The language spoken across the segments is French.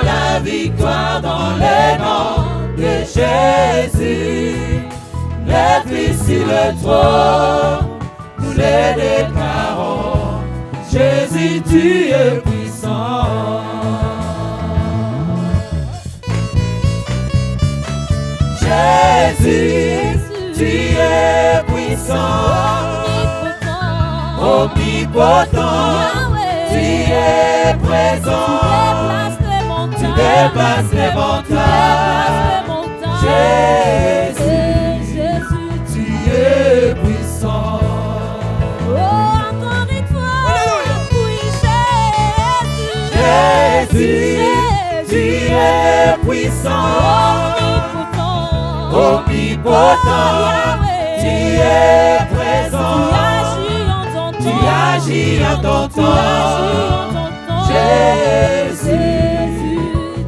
La victoire dans le nom de Jésus. L'Être sur le trône, nous les déclarons. Jésus, tu es puissant. Jésus, tu es puissant. Omnipotent, tu es présent. Tu dépasses les montagnes. Jésus, tu es puissant. Oh, encore une fois, oui, Jésus, tu es puissant. Omnipotent, tu es présent. Tu agis en ton temps. Jésus,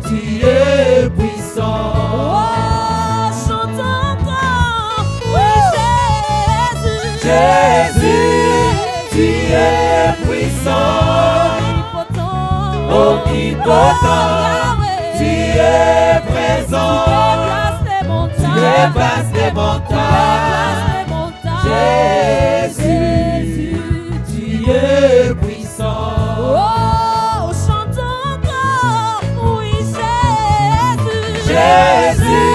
tu es puissant. Oh, chante encore, oui, Jésus, tu es puissant. Omnipotent, tu es présent. Tu dépasses les montagnes. Jésus, tu es puissant. Oh, chante encore, oui, Jésus,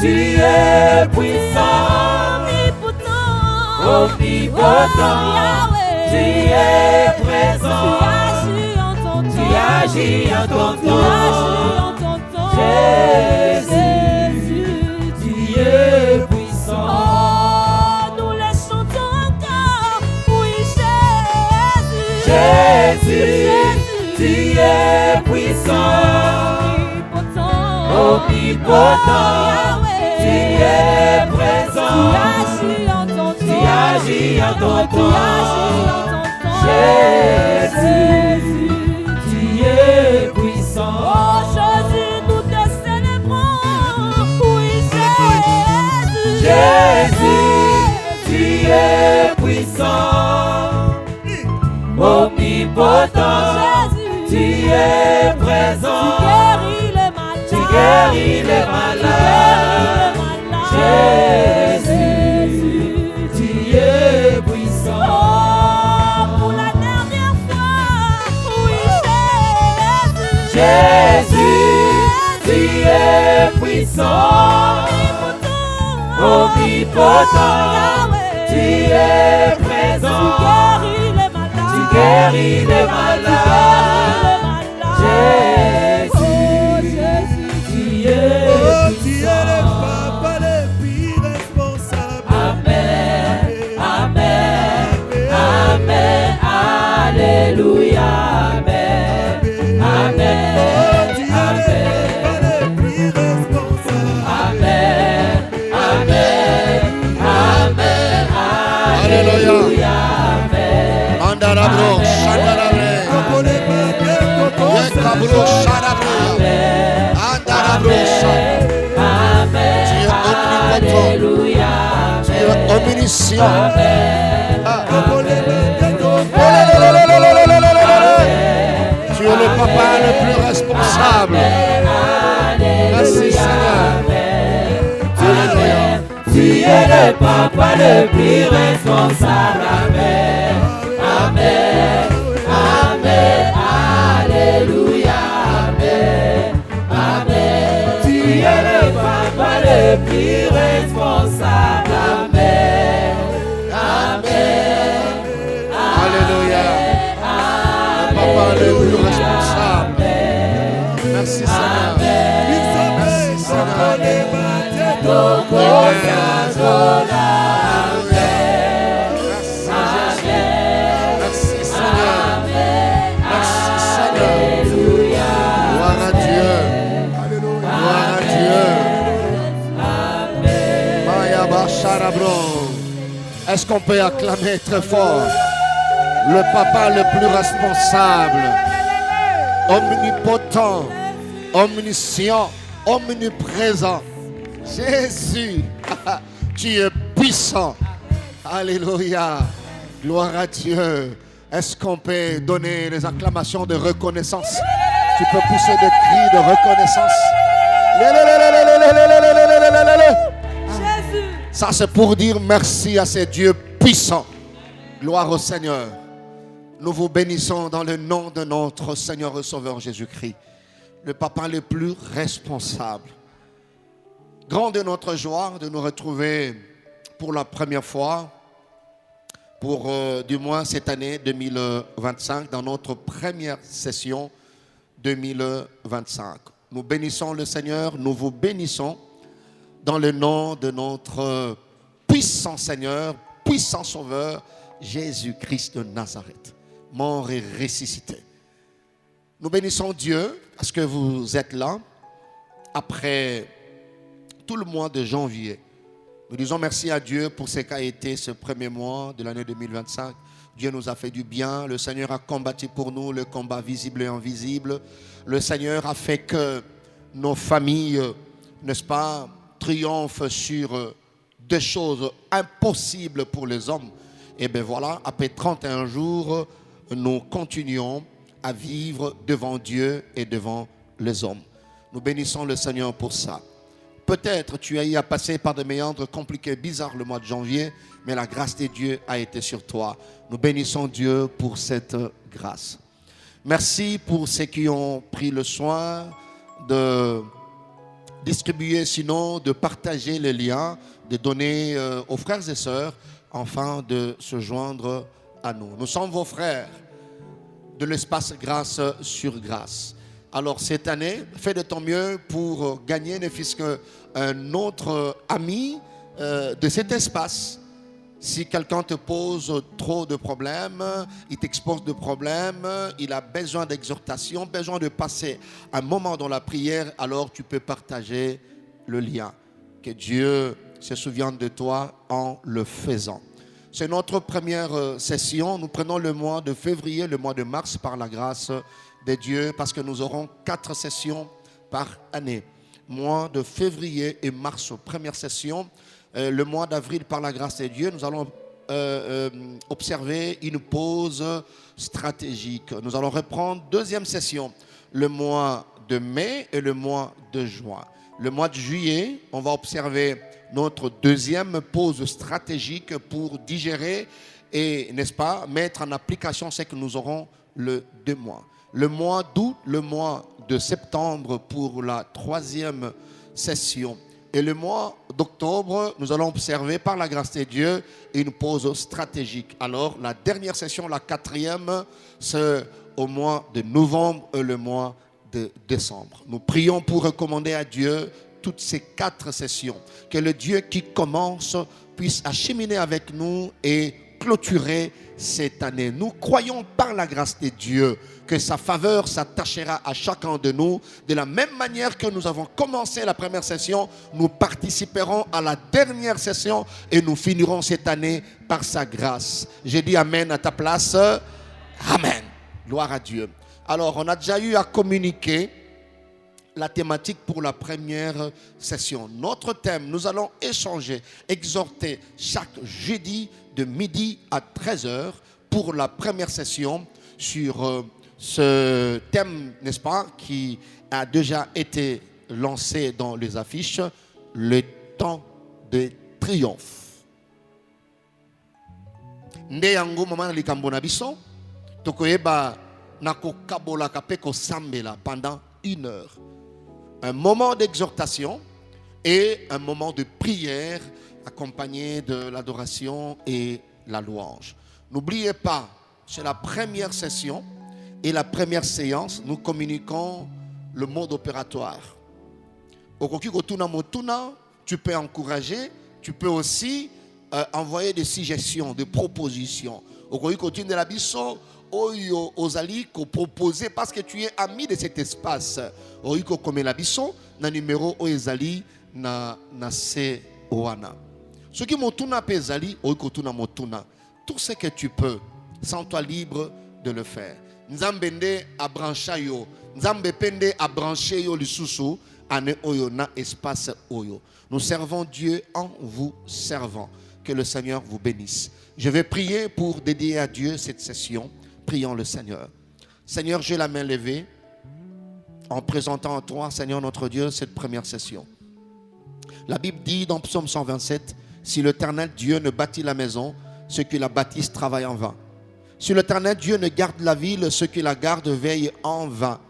tu es puissant. Omnipotent, tu es présent. Tu agis en ton temps. Jésus, tu es puissant. Oh, nous les chantons encore, oui, Jésus, tu es puissant. Omnipotent, tu es présent. Tu agis en ton temps. Jésus, tu es puissant. Oh Jésus, nous te célébrons, oui, Jésus, tu es puissant. Omnipotent, tu es présent. Tu guéris les malades. Jésus, tu es puissant. Oh, pour la dernière fois, oui, Jésus, tu es puissant. Omnipotent, tu es présent. Tu guéris les malades. Jésus, tu es puissant. Papa le plus responsable. Amen, amen, amen, alléluia, amen, amen, Tu es papa le plus responsable. amen, amen, amen, alléluia, amen. Mandarabro, Shandarabre, Yekabro, Shadabre, Andarabro, Amen, tu es omnipotent, alléluia, tu es omniscient. Tu es le papa le plus responsable. Merci Seigneur. Alléluia. tu es le papa le plus responsable. Amen, amen, amen, alléluia, amen, amen. Tu es le papa le plus responsable. Amen, amen, Alléluia. Le papa le plus responsable. Merci Seigneur. Merci Seigneur. Merci Seigneur. Merci Seigneur. Sarabron. Est-ce qu'on peut acclamer très fort le papa le plus responsable, omnipotent, omniscient, omniprésent? Jésus, tu es puissant. Alléluia. Gloire à Dieu. Est-ce qu'on peut donner les acclamations de reconnaissance? Tu peux pousser des cris de reconnaissance. Jésus. Ça, c'est pour dire merci à ces dieux puissants. Gloire au Seigneur. Nous vous bénissons dans le nom de notre Seigneur et Sauveur Jésus-Christ, le papa le plus responsable. Grande est notre joie de nous retrouver pour la première fois, pour du moins cette année 2025, dans notre première session 2025. Nous bénissons le Seigneur, nous vous bénissons dans le nom de notre puissant Seigneur, puissant Sauveur, Jésus-Christ de Nazareth, mort et ressuscité. Nous bénissons Dieu parce que vous êtes là après tout le mois de janvier. Nous disons merci à Dieu pour ce qu'a été ce premier mois de l'année 2025. Dieu nous a fait du bien. Le Seigneur a combattu pour nous le combat visible et invisible. Le Seigneur a fait que nos familles, n'est-ce pas, triomphent sur des choses impossibles pour les hommes. Et bien voilà, après 31 jours, nous continuons à vivre devant Dieu et devant les hommes. Nous bénissons le Seigneur pour ça. Peut-être tu as eu à passer par des méandres compliqués, bizarres le mois de janvier, mais la grâce de Dieu a été sur toi. Nous bénissons Dieu pour cette grâce. Merci pour ceux qui ont pris le soin de distribuer, sinon de partager les liens, de donner aux frères et sœurs, afin de se joindre à nous. Nous sommes vos frères de l'espace Grâce sur Grâce. Alors cette année, fais de ton mieux pour gagner ne fût-ce qu'un autre ami de cet espace. Si quelqu'un te pose trop de problèmes, il t'expose de problèmes, il a besoin d'exhortation, besoin de passer un moment dans la prière, alors tu peux partager le lien. Que Dieu se souvienne de toi en le faisant. C'est notre première session. Nous prenons le mois de février, le mois de mars par la grâce de Dieu, parce que nous aurons 4 sessions par année. Mois de février et mars, première session. Le mois d'avril, par la grâce de Dieu, nous allons observer une pause stratégique. Nous allons reprendre deuxième session, le mois de mai et le mois de juin. Le mois de juillet, on va observer notre deuxième pause stratégique pour digérer et, n'est-ce pas, mettre en application ce que nous aurons le 2 mois. Le mois d'août, le mois de septembre pour la troisième session. Et le mois d'octobre, nous allons observer par la grâce de Dieu une pause stratégique. Alors, la dernière session, la 4e, c'est au mois de novembre et le mois de décembre. Nous prions pour recommander à Dieu toutes ces 4 sessions. Que le Dieu qui commence puisse acheminer avec nous et clôturer cette année. Nous croyons par la grâce de Dieu que sa faveur s'attachera à chacun de nous. De la même manière que nous avons commencé la première session, nous participerons à la dernière session et nous finirons cette année par sa grâce. J'ai dit Amen à ta place. Amen. Gloire à Dieu. Alors, on a déjà eu à communiquer la thématique pour la première session. Notre thème, nous allons échanger, exhorter chaque jeudi de midi à 13h pour la première session sur ce thème, n'est-ce pas, qui a déjà été lancé dans les affiches, le temps de triomphe. Nde yango mama na likambo na biso tokoyeba na kokabola kape ko sambela pendant 1 heure. Un moment d'exhortation et un moment de prière accompagné de l'adoration et la louange. N'oubliez pas, c'est la première session et la première séance, nous communiquons le mode opératoire. Tu peux encourager, tu peux aussi envoyer des suggestions, des propositions. Ozali ko proposer parce que tu es ami de cet espace. Comme la bisson na numéro Ozali na se oana. Ce qui motuna pesali, oikotuna motuna. Tout ce que tu peux, sens-toi libre de le faire. Nzambende a branché yo, Nzambe pende a branché yo lisusu, ane oyo na espace oyo. Nous servons Dieu en vous servant. Que le Seigneur vous bénisse. Je vais prier pour dédier à Dieu cette session. Prions le Seigneur. Seigneur, j'ai la main levée en présentant à toi, Seigneur notre Dieu, cette première session. La Bible dit dans Psaume 127, si l'Éternel Dieu ne bâtit la maison, ceux qui la bâtissent travaillent en vain. Si l'Éternel Dieu ne garde la ville, ceux qui la gardent veillent en vain.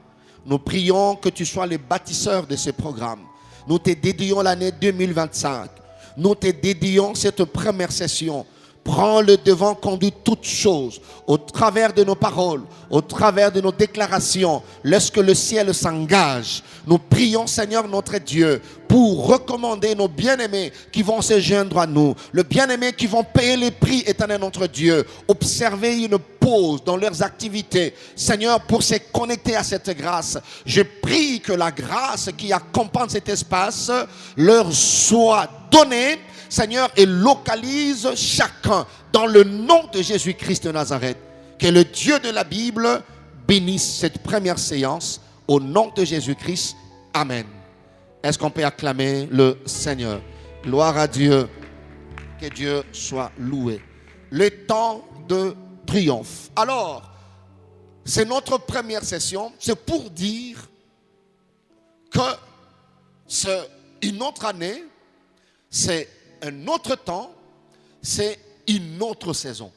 Nous prions que tu sois les bâtisseurs de ce programme. Nous te dédions l'année 2025. Nous te dédions cette première session. Prends le devant, conduis toutes choses au travers de nos paroles, au travers de nos déclarations. Laisse que le ciel s'engage. Nous prions, Seigneur notre Dieu, pour recommander nos bien-aimés qui vont se joindre à nous. Les bien-aimés qui vont payer les prix, éternel notre Dieu. Observer une pause dans leurs activités. Seigneur, pour se connecter à cette grâce, je prie que la grâce qui accompagne cet espace leur soit donnée, Seigneur, et localise chacun dans le nom de Jésus-Christ de Nazareth. Que le Dieu de la Bible bénisse cette première séance au nom de Jésus-Christ. Amen. Est-ce qu'on peut acclamer le Seigneur? Gloire à Dieu. Que Dieu soit loué. Le temps de triomphe. Alors, c'est notre première session. C'est pour dire que c'est une autre année, c'est un autre temps, c'est une autre saison.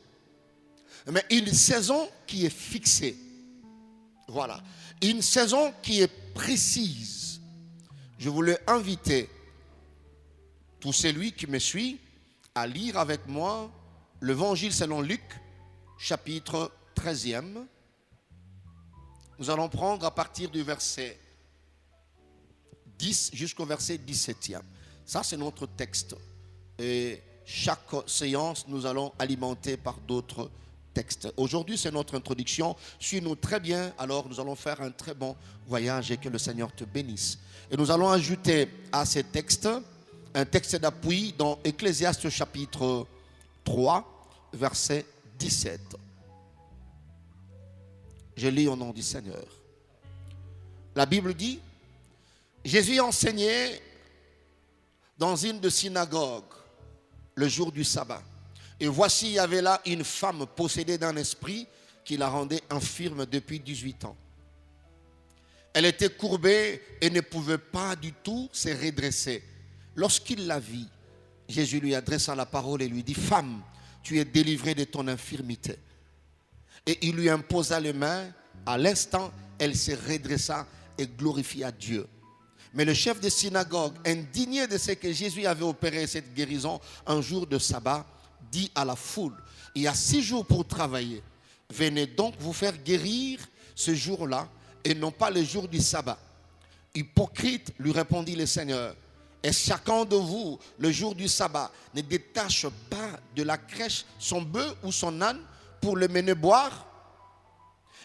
Mais une saison qui est fixée. Voilà. Une saison qui est précise. Je voulais inviter tout celui qui me suit à lire avec moi l'Évangile selon Luc, chapitre 13e. Nous allons prendre à partir du verset 10 jusqu'au verset 17e. Ça, c'est notre texte. Et chaque séance, nous allons alimenter par d'autres textes. Aujourd'hui, c'est notre introduction. Suis-nous très bien, alors nous allons faire un très bon voyage et que le Seigneur te bénisse. Et nous allons ajouter à ces textes un texte d'appui dans Ecclésiaste chapitre 3, verset 17. Je lis au nom du Seigneur. La Bible dit, Jésus enseignait dans une de synagogues le jour du sabbat. Et voici, il y avait là une femme possédée d'un esprit qui la rendait infirme depuis 18 ans. Elle était courbée et ne pouvait pas du tout se redresser. Lorsqu'il la vit, Jésus lui adressa la parole et lui dit, femme, tu es délivrée de ton infirmité. Et il lui imposa les mains. À l'instant, elle se redressa et glorifia Dieu. Mais le chef de synagogue, indigné de ce que Jésus avait opéré cette guérison un jour de sabbat, dit à la foule, il y a 6 jours pour travailler. Venez donc vous faire guérir ce jour-là et non pas le jour du sabbat. Hypocrite, lui répondit le Seigneur, et chacun de vous, le jour du sabbat, ne détache pas de la crèche son bœuf ou son âne pour le mener boire?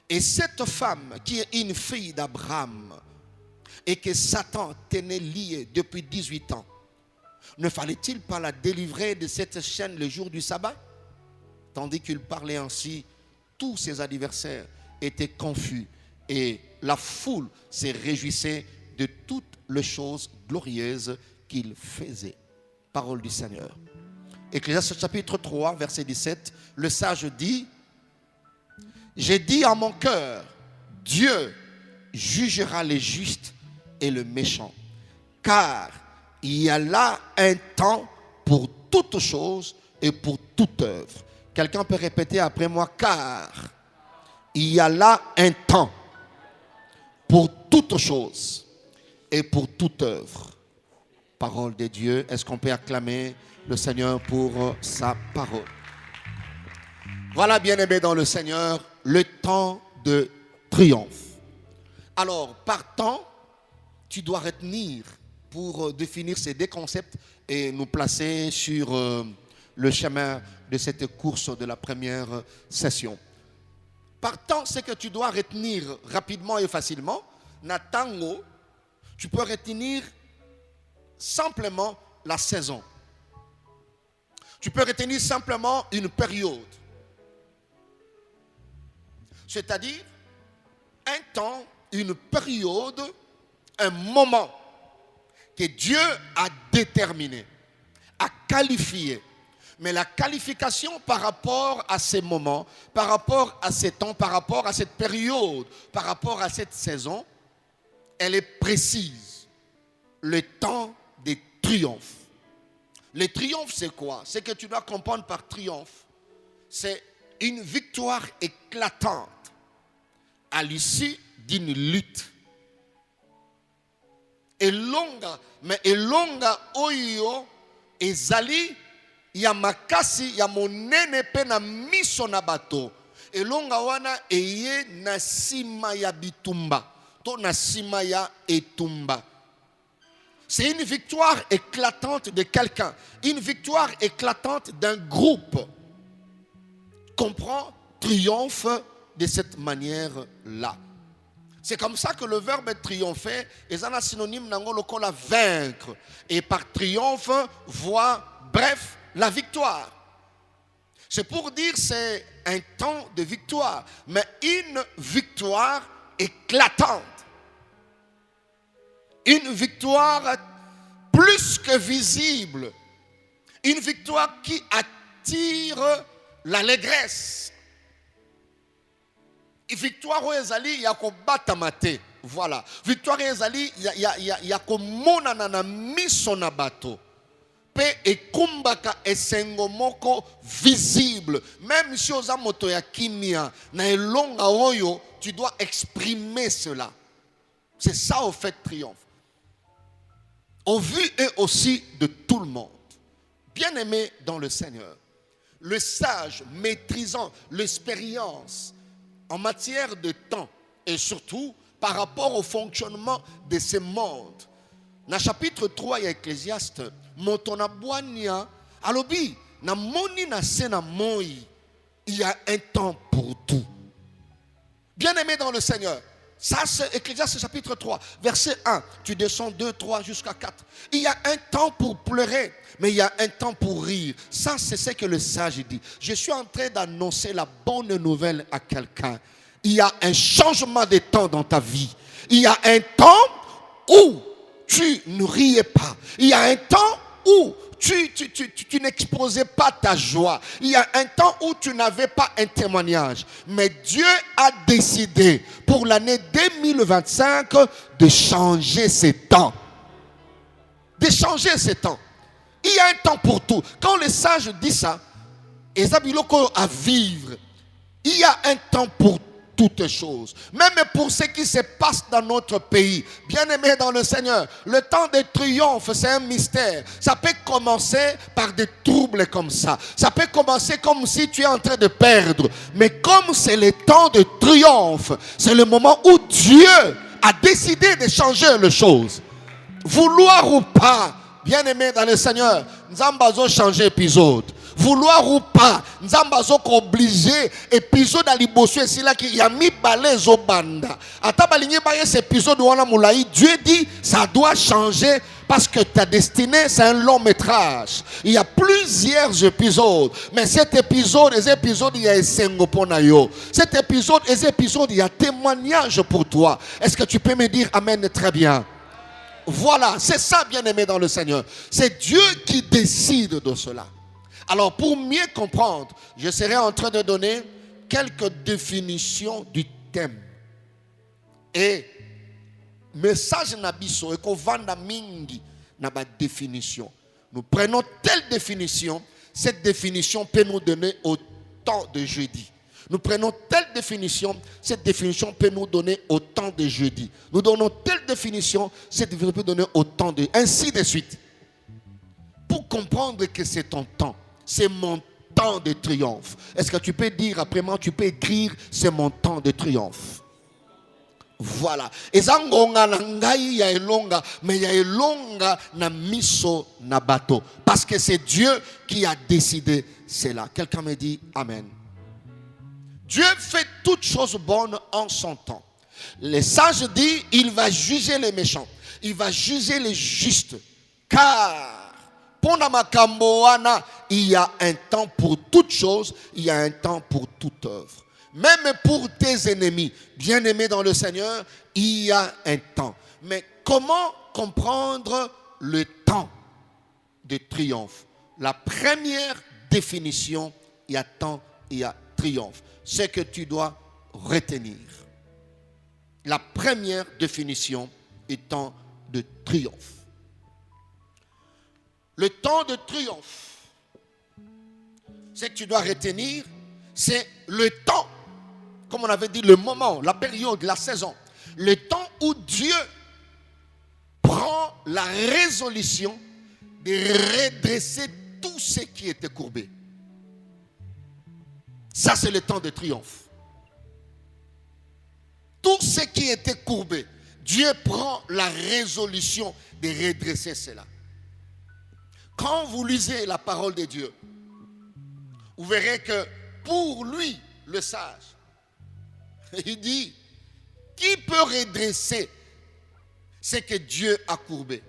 Et cette femme qui est une fille d'Abraham et que Satan tenait liée depuis 18 ans, ne fallait-il pas la délivrer de cette chaîne le jour du sabbat? Tandis qu'il parlait ainsi, tous ses adversaires étaient confus et la foule se réjouissait de toutes les choses glorieuses qu'il faisait. Parole du Seigneur. Ecclésiaste chapitre 3, verset 17, le sage dit, j'ai dit en mon cœur, Dieu jugera les justes et le méchant, car il y a là un temps pour toute chose et pour toute œuvre. Quelqu'un peut répéter après moi, car il y a là un temps pour toute chose et pour toute œuvre. Parole de Dieu. Est-ce qu'on peut acclamer le Seigneur pour sa parole? Voilà, bien-aimés dans le Seigneur, le temps de triomphe. Alors, par temps, tu dois retenir pour définir ces 2 concepts et nous placer sur le chemin de cette course de la première session. Par temps, ce que tu dois retenir rapidement et facilement, Natango, tu peux retenir simplement la saison. Tu peux retenir simplement une période. C'est-à-dire un temps, une période, un moment que Dieu a déterminé, a qualifié. Mais la qualification par rapport à ces moments, par rapport à ces temps, par rapport à cette période, par rapport à cette saison, elle est précise. Le temps des triomphes. Le triomphe, c'est quoi? C'est que tu dois comprendre par triomphe. C'est une victoire éclatante à l'issue d'une lutte. Elonga, mais elonga oyo ezali ya makasi ya monene pe na miso na bato. Elonga wana eye na sima ya bitumba to na sima ya etumba. C'est une victoire éclatante de quelqu'un, une victoire éclatante d'un groupe. Comprends, triomphe de cette manière-là. C'est comme ça que le verbe triompher est un synonyme d'angolokola vaincre. Et par triomphe, voit, bref, la victoire. C'est pour dire c'est un temps de victoire, mais une victoire éclatante. Une victoire plus que visible. Une victoire qui attire l'allégresse. Victoire où ezali yako batamate. Voilà. Victoire ezali yako monana na miso na bato. Pe ekumbaka esengo moko visible. Même si oza moto ya kimia na elonga oyo, tu dois exprimer cela. C'est ça au fait triomphe. Au vu et aussi de tout le monde. Bien-aimé dans le Seigneur. Le sage maîtrisant l'expérience en matière de temps et surtout par rapport au fonctionnement de ce monde. Dans le chapitre 3 il y a Ecclésiaste, Motona Boania, alobi, na moni na sena moi, il y a un temps pour tout. Bien-aimé dans le Seigneur. Ça, c'est Ecclésiaste chapitre 3, verset 1. Tu descends 2, 3 jusqu'à 4. Il y a un temps pour pleurer, mais il y a un temps pour rire. Ça, c'est ce que le sage dit. Je suis en train d'annoncer la bonne nouvelle à quelqu'un. Il y a un changement de temps dans ta vie. Il y a un temps où tu ne riais pas. Il y a un temps où tu n'exposais pas ta joie. Il y a un temps où tu n'avais pas un témoignage. Mais Dieu a décidé pour l'année 2025 de changer ces temps. De changer ces temps. Il y a un temps pour tout. Quand le sage dit ça, Ezabiloko à vivre, il y a un temps pour toutes choses. Même pour ce qui se passe dans notre pays. Bien-aimés dans le Seigneur, le temps de triomphe, c'est un mystère. Ça peut commencer par des troubles comme ça. Ça peut commencer comme si tu es en train de perdre. Mais comme c'est le temps de triomphe, c'est le moment où Dieu a décidé de changer les choses. Vouloir ou pas, bien-aimés dans le Seigneur, nous avons changé l'épisode. Vouloir ou pas, nous avons obligé épisode à libosso et c'est là qu'il y a mis balé zobanda. Atabaligné baye cet épisode où on a moulaï, Dieu dit ça doit changer parce que ta destinée c'est un long métrage. Il y a plusieurs épisodes, mais cet épisode, il y a esengo ponayo. Cet épisode, il y a témoignage pour toi. Est-ce que tu peux me dire amen très bien? Voilà, c'est ça bien-aimé dans le Seigneur. C'est Dieu qui décide de cela. Alors, pour mieux comprendre, je serai en train de donner quelques définitions du thème. Et message nabiso et qu'on vanda mingi na ba définition. Nous prenons telle définition, cette définition peut nous donner autant de jeudi. Nous prenons telle définition, cette définition peut nous donner autant de jeudi. Nous donnons telle définition, cette définition peut donner autant de... Ainsi de suite. Pour comprendre que c'est ton temps. C'est mon temps de triomphe. Est-ce que tu peux dire après moi, tu peux écrire, c'est mon temps de triomphe. Voilà. Ezangonga na ngai ya elonga, mais ya elonga na miso na bato. Parce que c'est Dieu qui a décidé cela. Quelqu'un me dit Amen. Dieu fait toutes choses bonnes en son temps. Les sages disent, il va juger les méchants. Il va juger les justes. Car Il y a un temps pour toute chose, il y a un temps pour toute œuvre. Même pour tes ennemis, bien-aimés dans le Seigneur, il y a un temps. Mais comment comprendre le temps de triomphe? La première définition, il y a temps, il y a triomphe. C'est que tu dois retenir. La première définition est temps de triomphe. Le temps de triomphe, c'est que tu dois retenir, c'est le temps, comme on avait dit, le moment, la période, la saison, le temps où Dieu prend la résolution de redresser tout ce qui était courbé. Ça, c'est le temps de triomphe. Tout ce qui était courbé, Dieu prend la résolution de redresser cela. Quand vous lisez la parole de Dieu, vous verrez que pour lui, le sage, il dit, qui peut redresser ce que Dieu a courbé?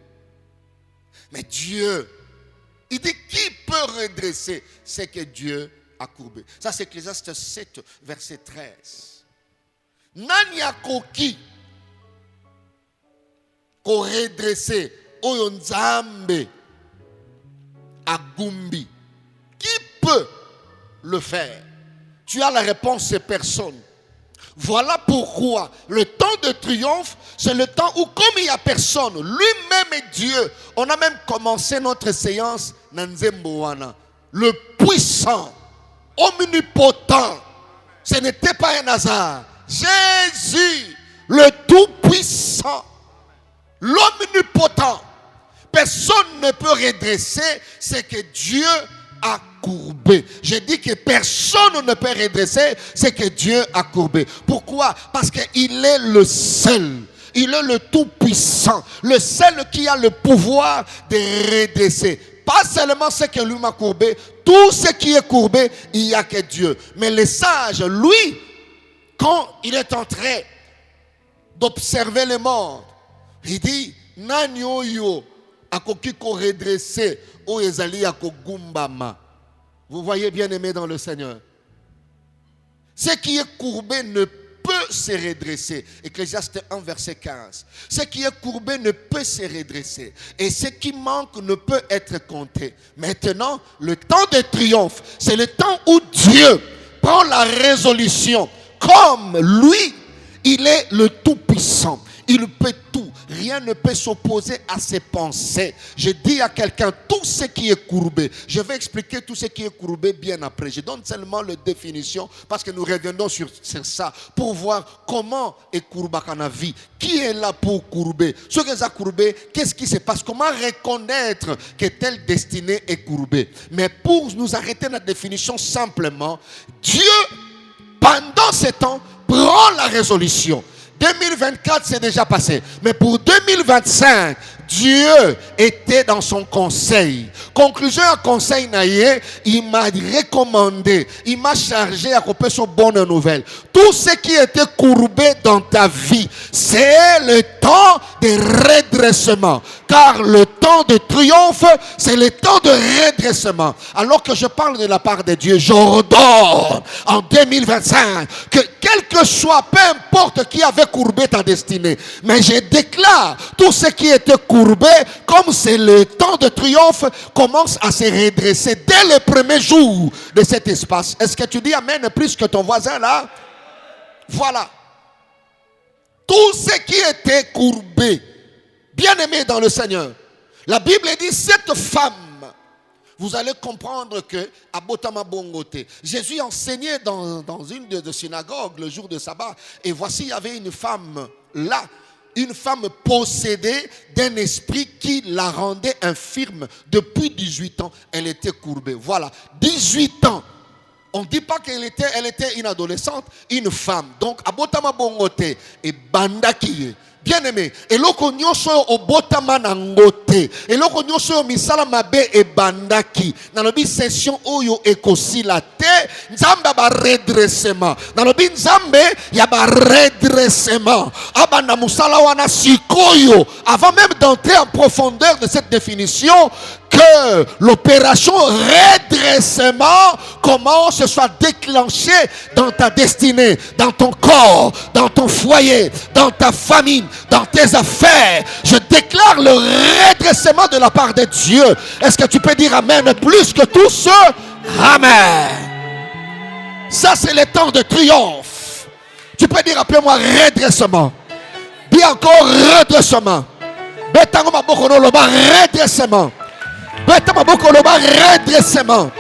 Mais Dieu, il dit, qui peut redresser ce que Dieu a courbé? Ça, c'est Ecclésiaste 7, verset 13. Nanya koki ko redresser oyo nzambe agumbi. Qui peut le faire? Tu as la réponse, c'est personne. Voilà pourquoi le temps de triomphe, c'est le temps où, comme il n'y a personne, lui-même est Dieu. On a même commencé notre séance Nanzemboana. Le puissant, omnipotent, ce n'était pas un hasard. Jésus, le tout-puissant, l'omnipotent. Personne ne peut redresser ce que Dieu a courbé. Je dis que personne ne peut redresser ce que Dieu a courbé. Pourquoi? Parce qu'il est le seul. Il est le tout-puissant. Le seul qui a le pouvoir de redresser. Pas seulement ce que lui m'a courbé. Tout ce qui est courbé, il n'y a que Dieu. Mais le sage, lui, quand il est en train d'observer les morts, il dit, Nanyo yo. Vous voyez, bien aimé dans le Seigneur, ce qui est courbé ne peut se redresser. Ecclésiaste 1 verset 15. Ce qui est courbé ne peut se redresser. Et ce qui manque ne peut être compté. Maintenant, le temps de triomphe, c'est le temps où Dieu prend la résolution. Comme lui, il est le tout-puissant. Il peut tout. Rien ne peut s'opposer à ses pensées. Je dis à quelqu'un, tout ce qui est courbé. Je vais expliquer tout ce qui est courbé bien après. Je donne seulement la définition parce que nous reviendrons sur ça pour voir comment est courbé dans la vie. Qui est là pour courber? Ceux qui ont courbé, qu'est-ce qui se passe? Comment reconnaître que telle destinée est courbée? Mais pour nous arrêter la définition simplement, Dieu, pendant ce temps, prend la résolution. 2024 c'est déjà passé. Mais pour 2025, Dieu était dans son conseil. Conclusion à conseil naïe, il m'a recommandé, il m'a chargé à couper son bonne nouvelle. Tout ce qui était courbé dans ta vie, c'est le temps de redressement. Car le temps de triomphe, c'est le temps de redressement. Alors que je parle de la part de Dieu, j'ordonne en 2025 que quel que soit, peu importe qui avait courbé ta destinée, mais je déclare tout ce qui était courbé, comme c'est le temps de triomphe, commence à se redresser dès le premier jour de cet espace. Est-ce que tu dis amen plus que ton voisin là? Voilà. Tout ce qui était courbé, bien aimé dans le Seigneur. La Bible dit, cette femme, vous allez comprendre que à Botama Bongote, Jésus enseignait dans une des synagogues le jour de sabbat. Et voici, il y avait une femme là, une femme possédée d'un esprit qui la rendait infirme. Depuis 18 ans, elle était courbée. Voilà, 18 ans. On ne dit pas qu'elle était une adolescente, une femme. Donc, à Botama Bongote et Bandaki. Bien aimé, et loko nyonso o botama na ngote, et loko nyonso o misala mabe e bandaki. Dans le session oyo ekosi la te, nzambe ba redressement. Dans le nzambe ya ba redressement. Abanda musala wana sikoyo. Avant même d'entrer en profondeur de cette définition, que l'opération redressement commence à soit déclenchée dans ta destinée, dans ton corps, dans ton foyer, dans ta famille, dans tes affaires. Je déclare le redressement de la part de Dieu. Est-ce que tu peux dire amen plus que tout ce? Amen. Ça, c'est le temps de triomphe. Tu peux dire après moi redressement. Dis encore redressement. Redressement. Redressement.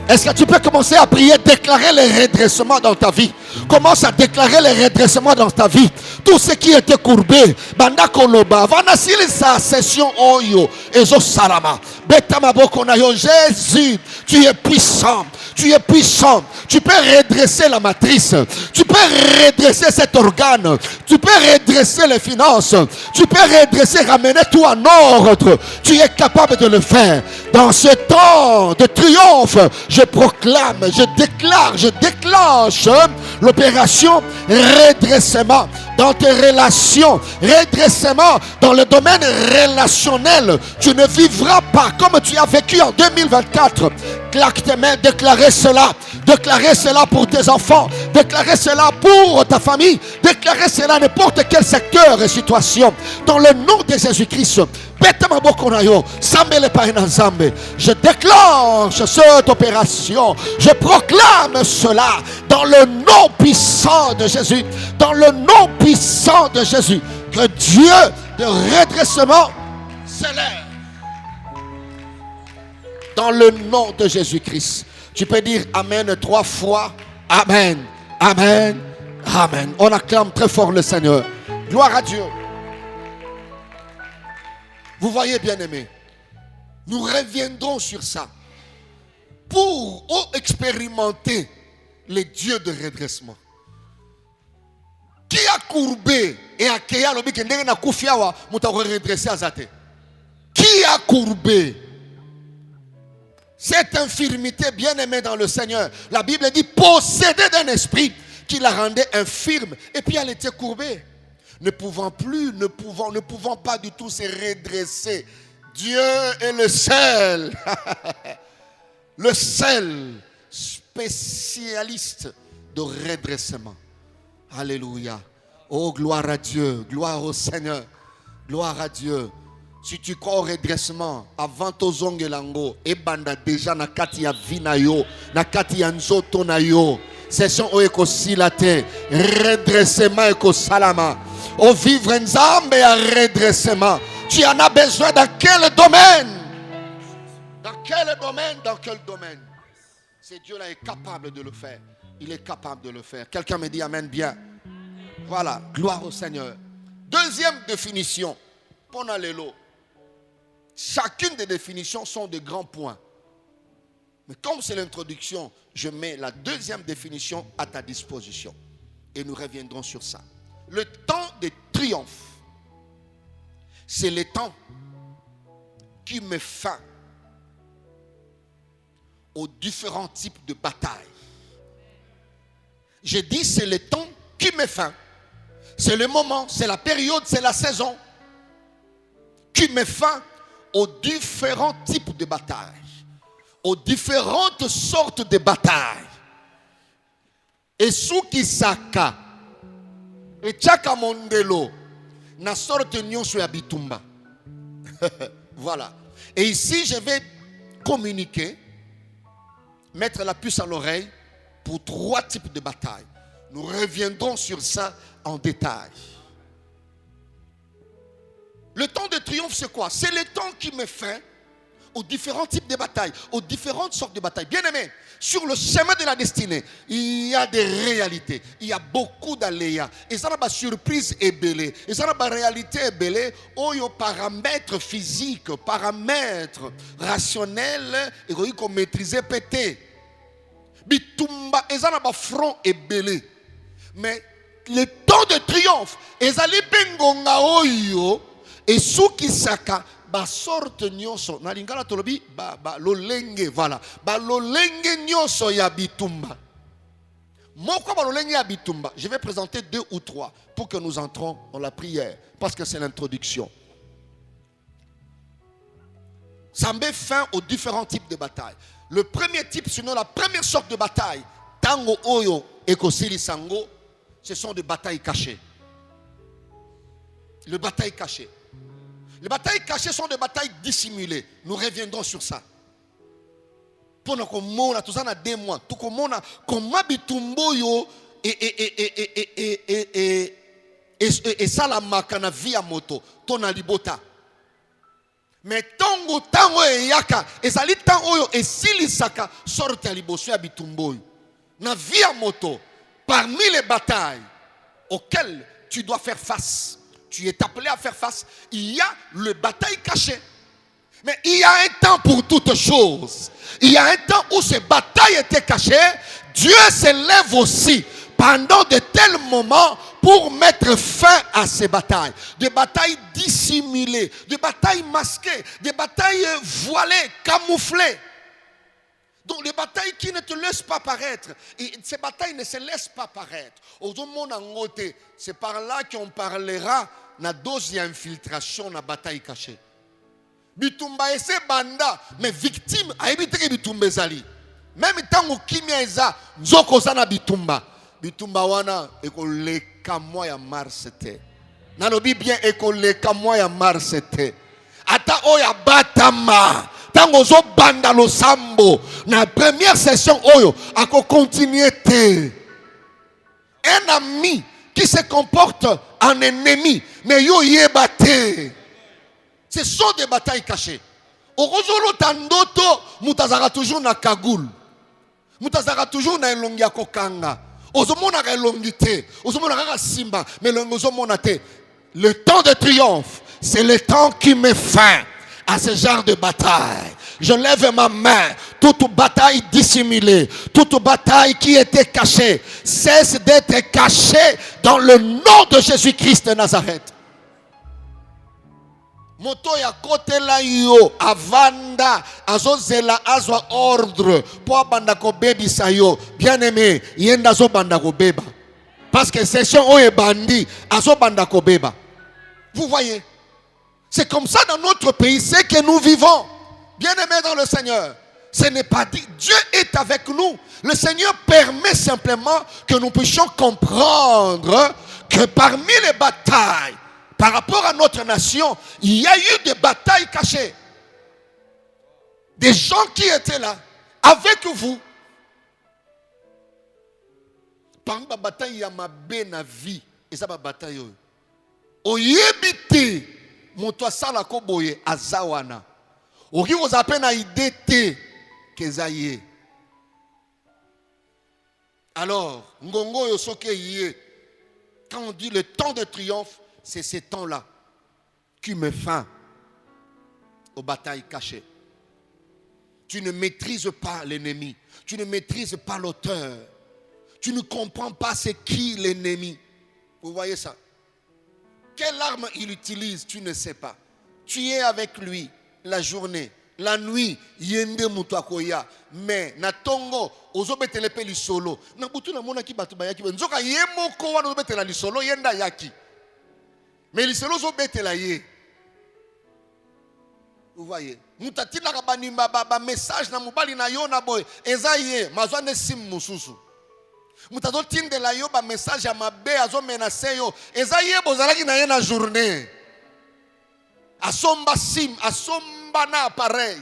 Est-ce que tu peux commencer à prier, déclarer le redressement dans ta vie? Commence à déclarer le redressement dans ta vie. Tout ce qui était courbé, banda koloba, vanasili sa session oyo, ezo salama. Betama boko na yo, Jésus, tu es puissant. Tu es puissant. Tu peux redresser la matrice. Tu peux redresser cet organe. Tu peux redresser les finances. Tu peux redresser, ramener tout en ordre. Tu es capable de le faire. Dans ce temps de triomphe, je proclame, je déclare, je déclenche l'opération redressement dans tes relations, redressement dans le domaine relationnel. Tu ne vivras pas comme tu as vécu en 2024. Claque tes mains, déclarez cela. Déclarez cela pour tes enfants. Déclarez cela pour ta famille. Déclarez cela à n'importe quel secteur et situation. Dans le nom de Jésus-Christ. Je déclenche cette opération. Je proclame cela dans le nom puissant de Jésus. Dans le nom puissant de Jésus. Que Dieu de redressement s'élève. Dans le nom de Jésus-Christ. Tu peux dire Amen 3 fois. Amen. Amen. Amen. On acclame très fort le Seigneur. Gloire à Dieu. Vous voyez, bien-aimés, nous reviendrons sur ça pour expérimenter les dieux de redressement. Qui a courbé et accueilli le bic et n'a koufiawa muta redresser azate? Qui a courbé? Cette infirmité, bien-aimée dans le Seigneur, la Bible dit possédée d'un esprit qui la rendait infirme. Et puis elle était courbée. Ne pouvant pas du tout se redresser. Dieu est le seul, le seul spécialiste de redressement. Alléluia. Oh, gloire à Dieu, gloire au Seigneur, gloire à Dieu. Si tu crois au redressement, avant tozonge lango, ebanda déjà na kati ya vinayo, na kati ya nzoto na yo. Session o ekosilate, redressement ekosalama. Au vivre nzambe ya redressement. Tu en as besoin dans quel domaine? Dans quel domaine? Dans quel domaine? Ce Dieu-là est capable de le faire. Il est capable de le faire. Quelqu'un me dit amen bien. Voilà, gloire au Seigneur. Deuxième définition. Ponalelo. Chacune des définitions sont de grands points. Mais comme c'est l'introduction, je mets la deuxième définition à ta disposition. Et nous reviendrons sur ça. Le temps de triomphe, c'est le temps qui met fin aux différents types de batailles. Je dis c'est le temps qui met fin. C'est le moment, c'est la période, c'est la saison qui met fin aux différents types de batailles, aux différentes sortes de batailles. Et Soukisaka et Tchaka Mondelo na sorte nyonso ya bitumba. Voilà. Et ici, je vais communiquer, mettre la puce à l'oreille pour 3 types de batailles. Nous reviendrons sur ça en détail. Le temps de triomphe, c'est quoi? C'est le temps qui met fin aux différents types de batailles, aux différentes sortes de batailles. Bien aimé, sur le chemin de la destinée, il y a des réalités. Il y a beaucoup d'aléas. Et ça n'a pas surprise et belé. Et ça n'a pas réalité et belé. Oh, il y a paramètres physiques, paramètres rationnels, et il faut maîtriser pété. Bitumba, et ça n'a pas front et belé. Mais le temps de triomphe, et ça les bengonga oyo, et Soukisaka, ba sorte nyonso na lingala tolobi ba lolenge, voilà, ba lolenge nyonso ya bitumba. Moko ba lolenge ya bitumba. Je vais présenter 2 ou 3 pour que nous entrons dans la prière, parce que c'est l'introduction. ça met fin aux différents types de batailles. Le premier type, sinon la première sorte de bataille, Tango Oyo et Kosili Sango, ce sont des batailles cachées. Les batailles cachées. Les batailles cachées sont des batailles dissimulées. Nous reviendrons sur ça. Pour nous comprendre, tout ça dans 2 mois. Tout comprendre comment bitumboyo et ça la makana via moto. Tona libota. Mais tango e yaka ezali tango oyo esilisaka sorte ya liboso ya bitumboyo. Na via moto, parmi les batailles auxquelles tu dois faire face, tu es appelé à faire face, il y a le bataille cachée. Mais il y a un temps pour toutes choses. Il y a un temps où ces batailles étaient cachées. Dieu s'élève aussi pendant de tels moments pour mettre fin à ces batailles. Des batailles dissimulées, des batailles masquées, des batailles voilées, camouflées. Donc les batailles qui ne te laissent pas paraître. Et ces batailles ne se laissent pas paraître. C'est par là qu'on parlera de la dose d'infiltration dans la bataille cachée. Bitumba ese banda, mais victime a évité bitumba ezali. Même tant que kimia eza, nzoko sana bitumba. Bitumba wana ekoleka mwa ya Mars te. Nalobi bien ekoleka mwa ya Mars te. Ata oya batama. Tango zo banda lo sambo. Na première session oyo ako continuer te. Un ami qui se comporte en ennemi, mais yo yebate. Ce sont des batailles cachées. Orozolo tandoto, mutazara toujours na kagoul. Mutazara toujours na elongi ya kokanga. Ozomona ka elongi te. Ozomona ka simba, mais l'ongozomona te. Le temps de triomphe, c'est le temps qui met fin à ce genre de bataille. Je lève ma main. Toute bataille dissimulée, toute bataille qui était cachée, cesse d'être cachée dans le nom de Jésus-Christ de Nazareth. Moto ya kote la yo avanda azozela azwa ordre po abanda ko bebi sayo bien aimé yenda zo banda ko beba parce que session oye bandi azo banda ko beba. Vous voyez, c'est comme ça dans notre pays, c'est que nous vivons. Bien aimé dans le Seigneur, ce n'est pas dit. Dieu est avec nous. Le Seigneur permet simplement que nous puissions comprendre que parmi les batailles par rapport à notre nation, il y a eu des batailles cachées. Des gens qui étaient là, avec vous. Parmi les batailles, il y a ma belle vie. Et ça, ma bataille. Oyebite, mon toit sala koboye, azawana. Oki vous appelle à idée kezaye. Alors, ngongo yosoke yé. Quand on dit le temps de triomphe, c'est ces temps-là qui met fin aux batailles cachées. Tu ne maîtrises pas l'ennemi. Tu ne maîtrises pas l'auteur. Tu ne comprends pas c'est qui l'ennemi. Vous voyez ça? Quelle arme il utilise, tu ne sais pas. Tu es avec lui la journée, la nuit, yende mutwakoya. Mais na tongo, ozobetele pe li solo. Na butu na mona ki batu bayaki. Nzoka yemoko wana ozobetela li solo yenda yaki. Mais les solos ont bêté là. Vous voyez. Nous t'attendons un message na mobali na yo na boy. Ezaye, mazwa ne sim mususu. Nous t'attendons la yo ba message à ma bé azo menacer yo. Ezaye bozalaki na ye na journée. Asomba sim, asomba na appareil.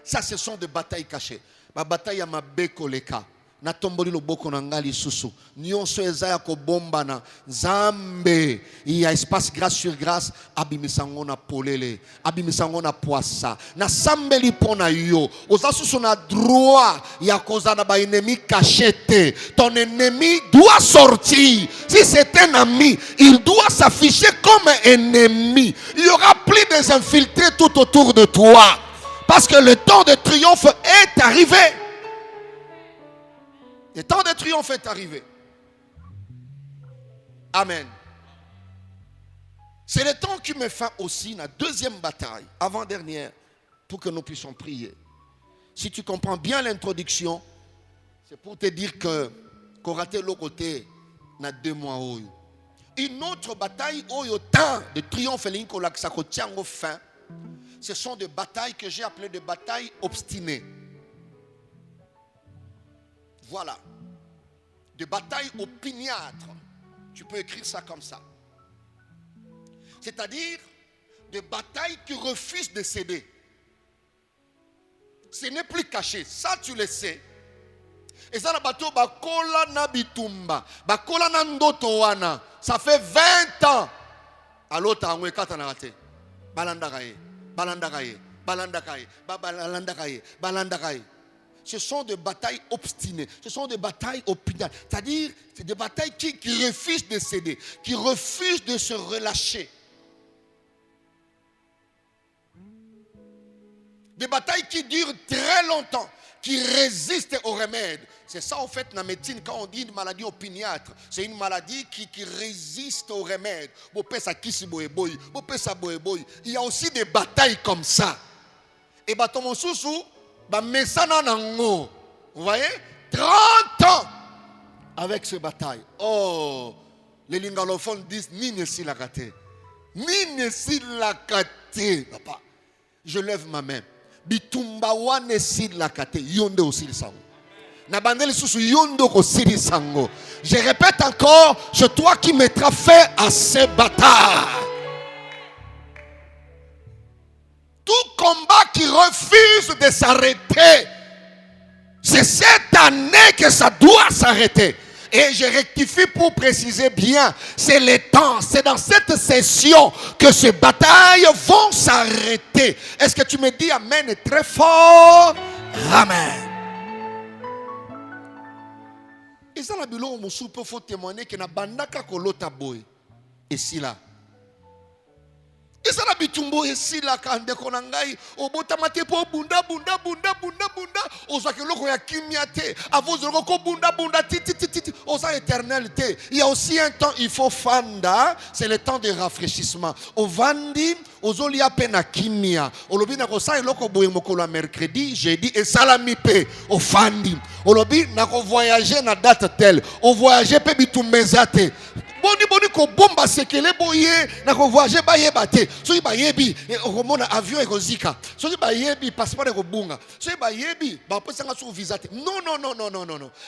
Ça ce sont des batailles cachées. Ma bataille à ma bé koleka. Na tomboli loboko na ngali susu nyonso ezaya ko bomba na Zambe il y a espace grâce sur grâce abimisango na polele abimisango na poissa na sambeli pona yo osasusu na droit ya kozana ba ennemi caché. Ton ennemi doit sortir. Si c'est un ami, il doit s'afficher comme un ennemi. Il y aura plus des infiltrés tout autour de toi parce que le temps de triomphe est arrivé. Le temps de triomphe est arrivé. Amen. C'est le temps qui met fin aussi à la deuxième bataille, avant-dernière, pour que nous puissions prier. Si tu comprends bien l'introduction, c'est pour te dire que Koraté l'autre côté, na 2 mois. Une autre bataille, au temps de triomphe, fin, Ce sont des batailles que j'ai appelées des batailles obstinées. Voilà. Des batailles opiniâtres. Tu peux écrire ça comme ça. C'est-à-dire des batailles qui refusent de céder. Ce n'est plus caché. Ça, tu le sais. Et ça, bakola na bitumba. Bakola na ndoto wana. Ça fait 20 ans. À l'autre, on est katanarate. Balandakaye. Balandakaye. Balandakaye. Balandakaye. Balandakaye. Ce sont des batailles obstinées. Ce sont des batailles opiniâtres. C'est-à-dire, c'est des batailles qui refusent de céder. Qui refusent de se relâcher. Des batailles qui durent très longtemps, qui résistent aux remèdes. C'est ça en fait la médecine, quand on dit une maladie opiniâtre, c'est une maladie qui résiste aux remèdes. Il y a aussi des batailles comme ça. Et vous voyez, 30 ans avec ces batailles. Oh, les lingalophones disent Nine silakate. Nine silakate. Papa, je lève ma main. Bitumba wane silakate. Yonde aussi le sang. Nabandeli susu yondo ko siri sango. Je répète encore, c'est toi qui mettras fin à ces batailles. Tout combat qui refuse de s'arrêter, c'est cette année que ça doit s'arrêter. Et je rectifie pour préciser bien, c'est le temps, c'est dans cette session que ces batailles vont s'arrêter. Est-ce que tu me dis amen très fort? Amen. Et ça, la bilo, mon soupe, faut témoigner que na bandaka kolota boy. Et si là. Et ça, la bitumbo, et si là, quand on a ngai, au botamate po bunda. Osa que l'oko ya kimiate, avos loko bunda titi, osa éternalité. Il y a aussi un temps, il faut fanda, c'est le temps de rafraîchissement. Au vandi, aux olia pena kimia. Au lobi na kosa loko boye mokolo mercredi, jeudi et salami pe au fandi. Au lobi na ko voyager na date telle, au voyager pe bitumbezate. Boni ko bomba sekele boye na ko voyager ba yebate. So ba yebi o mona avion e kozika. So ba yebi passeport e ko bunga. So ba yebi ba posanga sur visa. Non.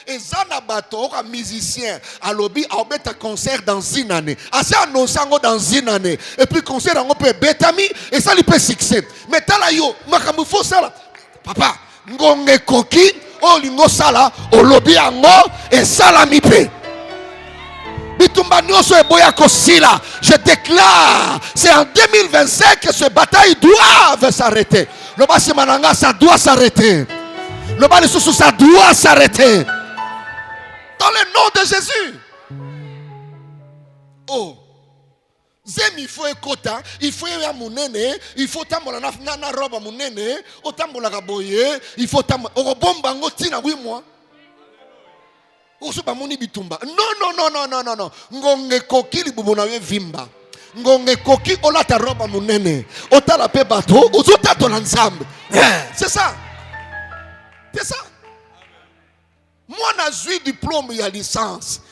Et zana bato ka musicien à lobby a obeta concert dans une année. Assez annonçango dans une année. Et puis concert on peut betami et ça lui peut succès. Mais tala yo makambo fo sala. Papa, ngonge koki o lingo sala o lobby ango et sala mi pe. Je déclare, c'est en 2025 que ces batailles doivent s'arrêter. Le bas Mananga, ça doit s'arrêter. Le bas Sous, ça doit s'arrêter. Dans le nom de Jésus. Oh. Zem, il faut écouter, il faut y avoir mon nene, il faut tambola na robe mon nene, au tambola gaboye, il faut tambola. Au bombango tina, oui, moi. Non. Ngonge koki libubuna we vimba. Ngonge koki olata roba munene. Otala pe bato, ozota ton ensemble. C'est ça. C'est ça. Moi na zui diplôme ya licence.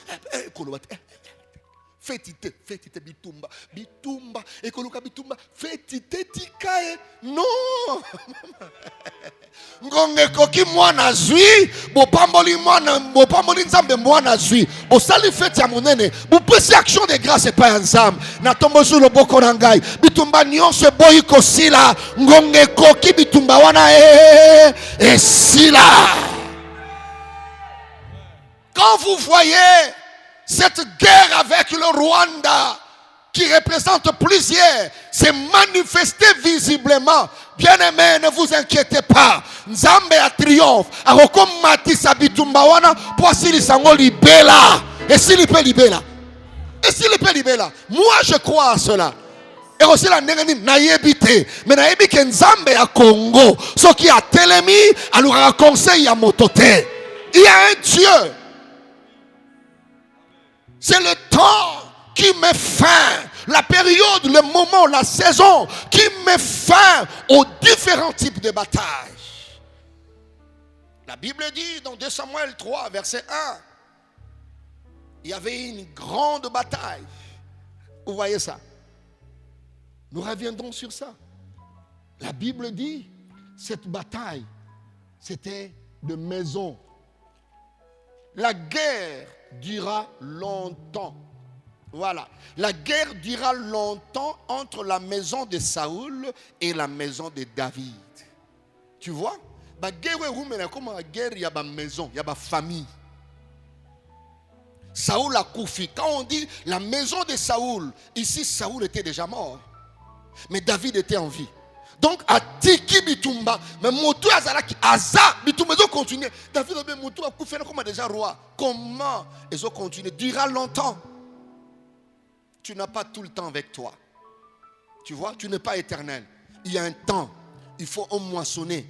Fetite bitumba ekoluka bitumba fetite tikae non. Ngonge koki mwana zui bopamboli nzambe mwana zui bosali fete ya monene bopesi action de grâce et pas ensemble na tombo sur le boko na ngai bitumba nyonso boyi kosila ngonge koki bitumba wana et sila. Quand vous voyez cette guerre avec le Rwanda qui représente plusieurs s'est manifestée visiblement. Bien-aimés, ne vous inquiétez pas. Nzambe a triomphe. Aroko matisa bitumba wana poisili sango libela. Et s'il peut libela. Moi je crois à cela. Et aussi la nengani naïbité. Mais naïbi que Nzambe a Congo. Ce qui a telemi, alors un conseil à motote. Il y a un Dieu. C'est le temps qui met fin, la période, le moment, la saison qui met fin aux différents types de batailles. La Bible dit dans 2 Samuel 3, verset 1, il y avait une grande bataille. Vous voyez ça? Nous reviendrons sur ça. La Bible dit, cette bataille, c'était de maison. La guerre dura longtemps. Voilà. La guerre dura longtemps entre la maison de Saoul et la maison de David. Tu vois? La guerre, comme la guerre, il y a une maison, il y a une famille. Saoul a Koufi. Quand on dit la maison de Saoul, ici Saoul était déjà mort. Mais David était en vie. Donc, à Tiki Bitumba, mais Motou Azalaki, Aza, Bitumba, ils ont continué. David a Motou a Koufi comme déjà roi. Comment ils ont continué? Durant longtemps. Tu n'as pas tout le temps avec toi. Tu vois, tu n'es pas éternel. Il y a un temps, il faut moissonner.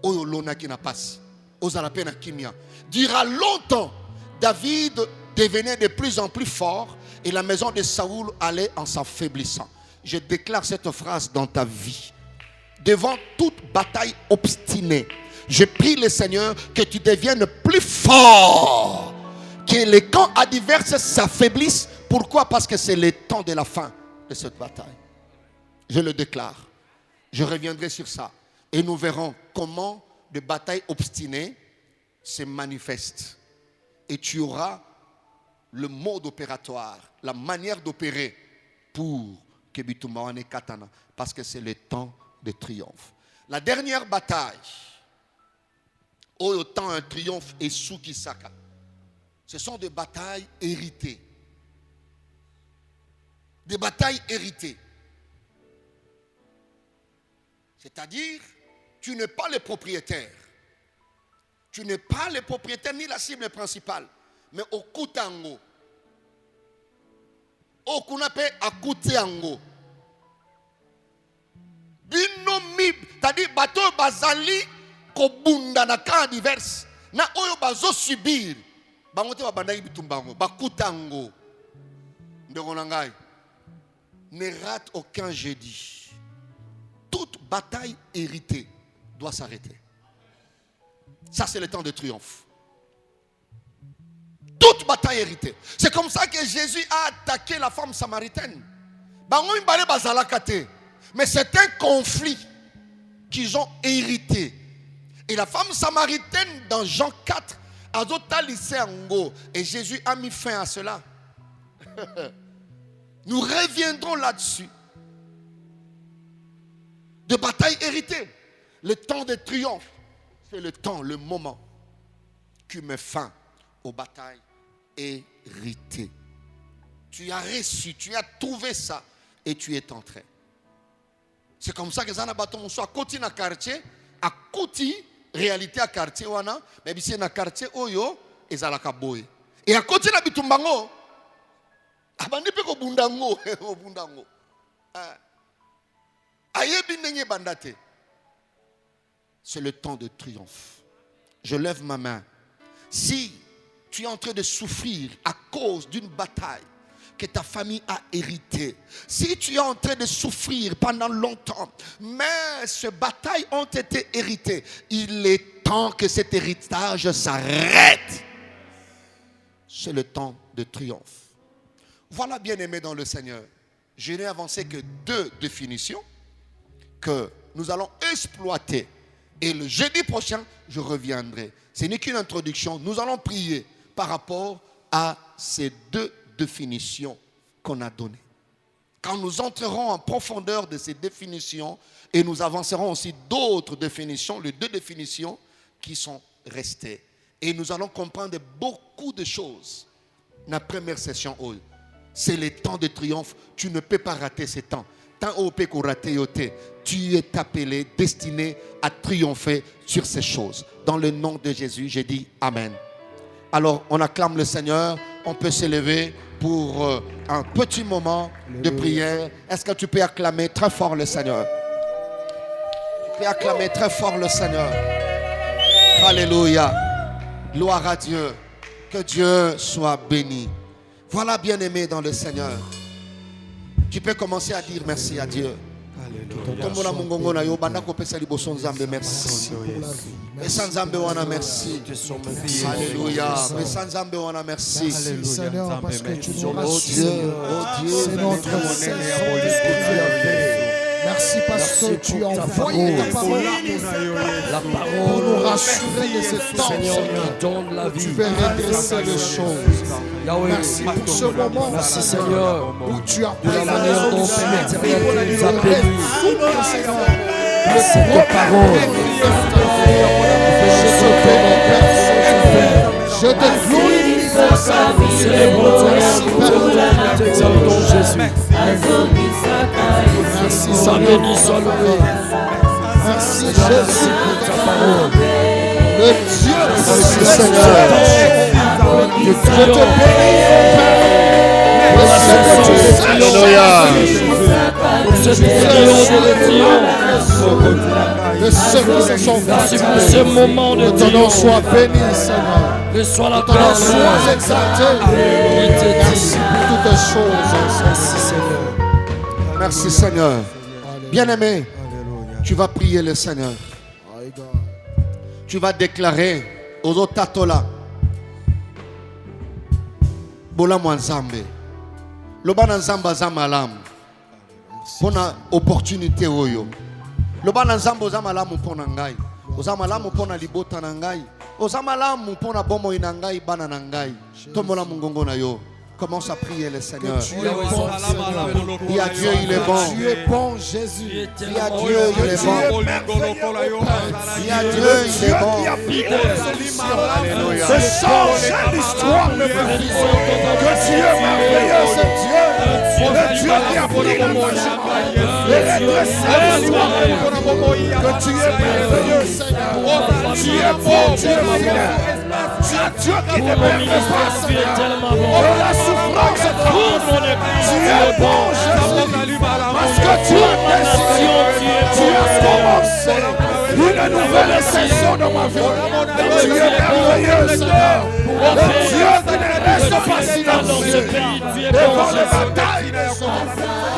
Oh, l'ona qui n'a pas. Ozalapena Kimia. Durant longtemps, David devenait de plus en plus fort et la maison de Saoul allait en s'affaiblissant. Je déclare cette phrase dans ta vie. Devant toute bataille obstinée, je prie le Seigneur que tu deviennes plus fort, que les camps adverses s'affaiblissent. Pourquoi? Parce que c'est le temps de la fin de cette bataille. Je le déclare. Je reviendrai sur ça. Et nous verrons comment des batailles obstinées se manifestent. Et tu auras le mode opératoire, la manière d'opérer pour que Bitumbawane Katana. Parce que c'est le temps de triomphe. La dernière bataille, autant un triomphe et Soukisaka, ce sont des batailles héritées. Des batailles héritées. C'est-à-dire, tu n'es pas le propriétaire. Tu n'es pas le propriétaire ni la cible principale. Mais au Kutango. Au Kunape Akutiango. Binomib. C'est-à-dire, bateau bazali kobunda na cas divers. Na oyo bazo subir. Bangote babandaki bitumbango. Bakutango. Ndegonangai. Ne rate aucun jeudi. Toute bataille héritée doit s'arrêter. Ça, c'est le temps de triomphe. Toute bataille héritée. C'est comme ça que Jésus a attaqué la femme samaritaine. Mais c'est un conflit qu'ils ont hérité. Et la femme samaritaine, dans Jean 4, a totalisé en go. Et Jésus a mis fin à cela. Nous reviendrons là-dessus. De bataille héritée. Le temps de triomphe, c'est le temps, le moment qui met fin aux batailles héritées. Tu as reçu, tu as trouvé ça et tu es entré. C'est comme ça que ça n'a pas ton soit côté dans quartier, à côté réalité à quartier wana, mais c'est dans quartier oyo ezalaka boy. Et à côté na bitumbango, abandi pe ko bundango, bundango. C'est le temps de triomphe. Je lève ma main. Si tu es en train de souffrir à cause d'une bataille que ta famille a héritée, si tu es en train de souffrir pendant longtemps, mais ces batailles ont été héritées, il est temps que cet héritage s'arrête. C'est le temps de triomphe. Voilà, bien-aimés dans le Seigneur, je n'ai avancé que 2 définitions que nous allons exploiter. Et le jeudi prochain, je reviendrai. Ce n'est qu'une introduction. Nous allons prier par rapport à ces 2 définitions qu'on a données. Quand nous entrerons en profondeur de ces définitions, et nous avancerons aussi d'autres définitions, les 2 définitions qui sont restées. Et nous allons comprendre beaucoup de choses. La première session, c'est le temps de triomphe. Tu ne peux pas rater ce temps. Tu es appelé, destiné à triompher sur ces choses. Dans le nom de Jésus, j'ai dit Amen. Alors, on acclame le Seigneur. On peut s'élever pour un petit moment de prière. Est-ce que tu peux acclamer très fort le Seigneur? Tu peux acclamer très fort le Seigneur. Alléluia. Gloire à Dieu. Que Dieu soit béni. Voilà, bien-aimé dans le Seigneur. Tu peux commencer à dire merci à Dieu. Merci. Alléluia. Merci. Seigneur, parce que tu nous Oh rassures. Dieu, C'est notre saison. Merci parce que tu as envoyé ta parole pour nous rassurer de ce temps, Seigneur, où tu veux redresser les choses. Merci pour ce moment, merci Seigneur, où tu as de la pris la manière dont résolution l'éternel nous a bénis. Seigneur. De cette parole. Je te glorifie. Nous t'exaltons Jésus. Merci Sois Seigneur. béni, sois loué. Merci Merci Jésus. pour ta parole. Le Dieu de Merci, ce Seigneur. Je te bénis, Pour la Père. chanson de Alléluia. Pour ce triomphe de triomphe. De ceux qui se sont Merci pour fatigués. ce moment de Que ton nom triomphe. soit béni, Seigneur. Reçois la Que ton nom parole. soit exalté. Il te Merci dit. pour toutes les choses, Merci Seigneur. Merci Seigneur. Seigneur. Bien-aimé, tu vas prier le Seigneur. Tu vas déclarer aux otatola. Bola mwanzambe. Loba na nzamba za malamu. Pona opportunité oyo. Loba na nzamba za malamu pona ngai. Oza malamu pona libota na ngai. Oza malamu pona bomo ina ngai bana na ngai. Tombola mungongo na yo. Commence à prier le Seigneur. Tu es bon, Seigneur. Dis à Dieu, il est bon. Tu es bon, Jésus. Dis à Dieu, il est bon. Dis à Dieu, il est bon. Alléluia. C'est changer l'histoire de ma vie. Que tu es merveilleux, ce Dieu. Le Dieu qui a pris le moyen. Le redresser l'histoire. Que tu es merveilleux, Seigneur. Tu es bon, tu es fidèle. Tu es Dieu qui ne permet pas, Seigneur. Oh, la souffrance, tu es bon, Jésus. Parce que tu as décidé, tu as commencé une nouvelle saison dans ma vie. Tu es merveilleux, Seigneur. Le Dieu qui ne reste pas silencieux devant les batailles des hommes.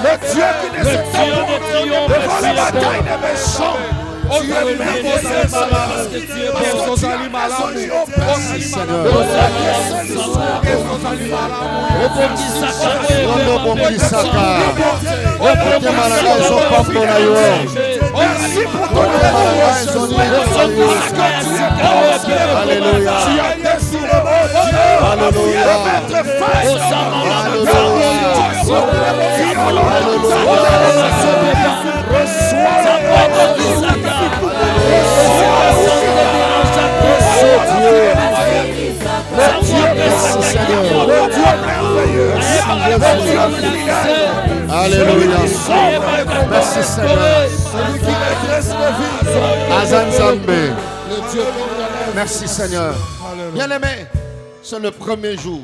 Le Dieu qui ne se tape devant les batailles des méchants. Tu es merveilleux, Seigneur. Parce que tu as résolu, oh Père, Seigneur. de redresser l'histoire. Rondo Bombisaka. Ote malagazo pambo na yo. Merci pour ton Ote malagazo amour. ni na yo. Alléluia. Tu as décidé, oh Dieu, Alléluia. de mettre face Alléluia. Merci Seigneur. celui qui redresse les vies. Azanzambe. Le Dieu Merci Seigneur. Bien-aimé, c'est le premier jour.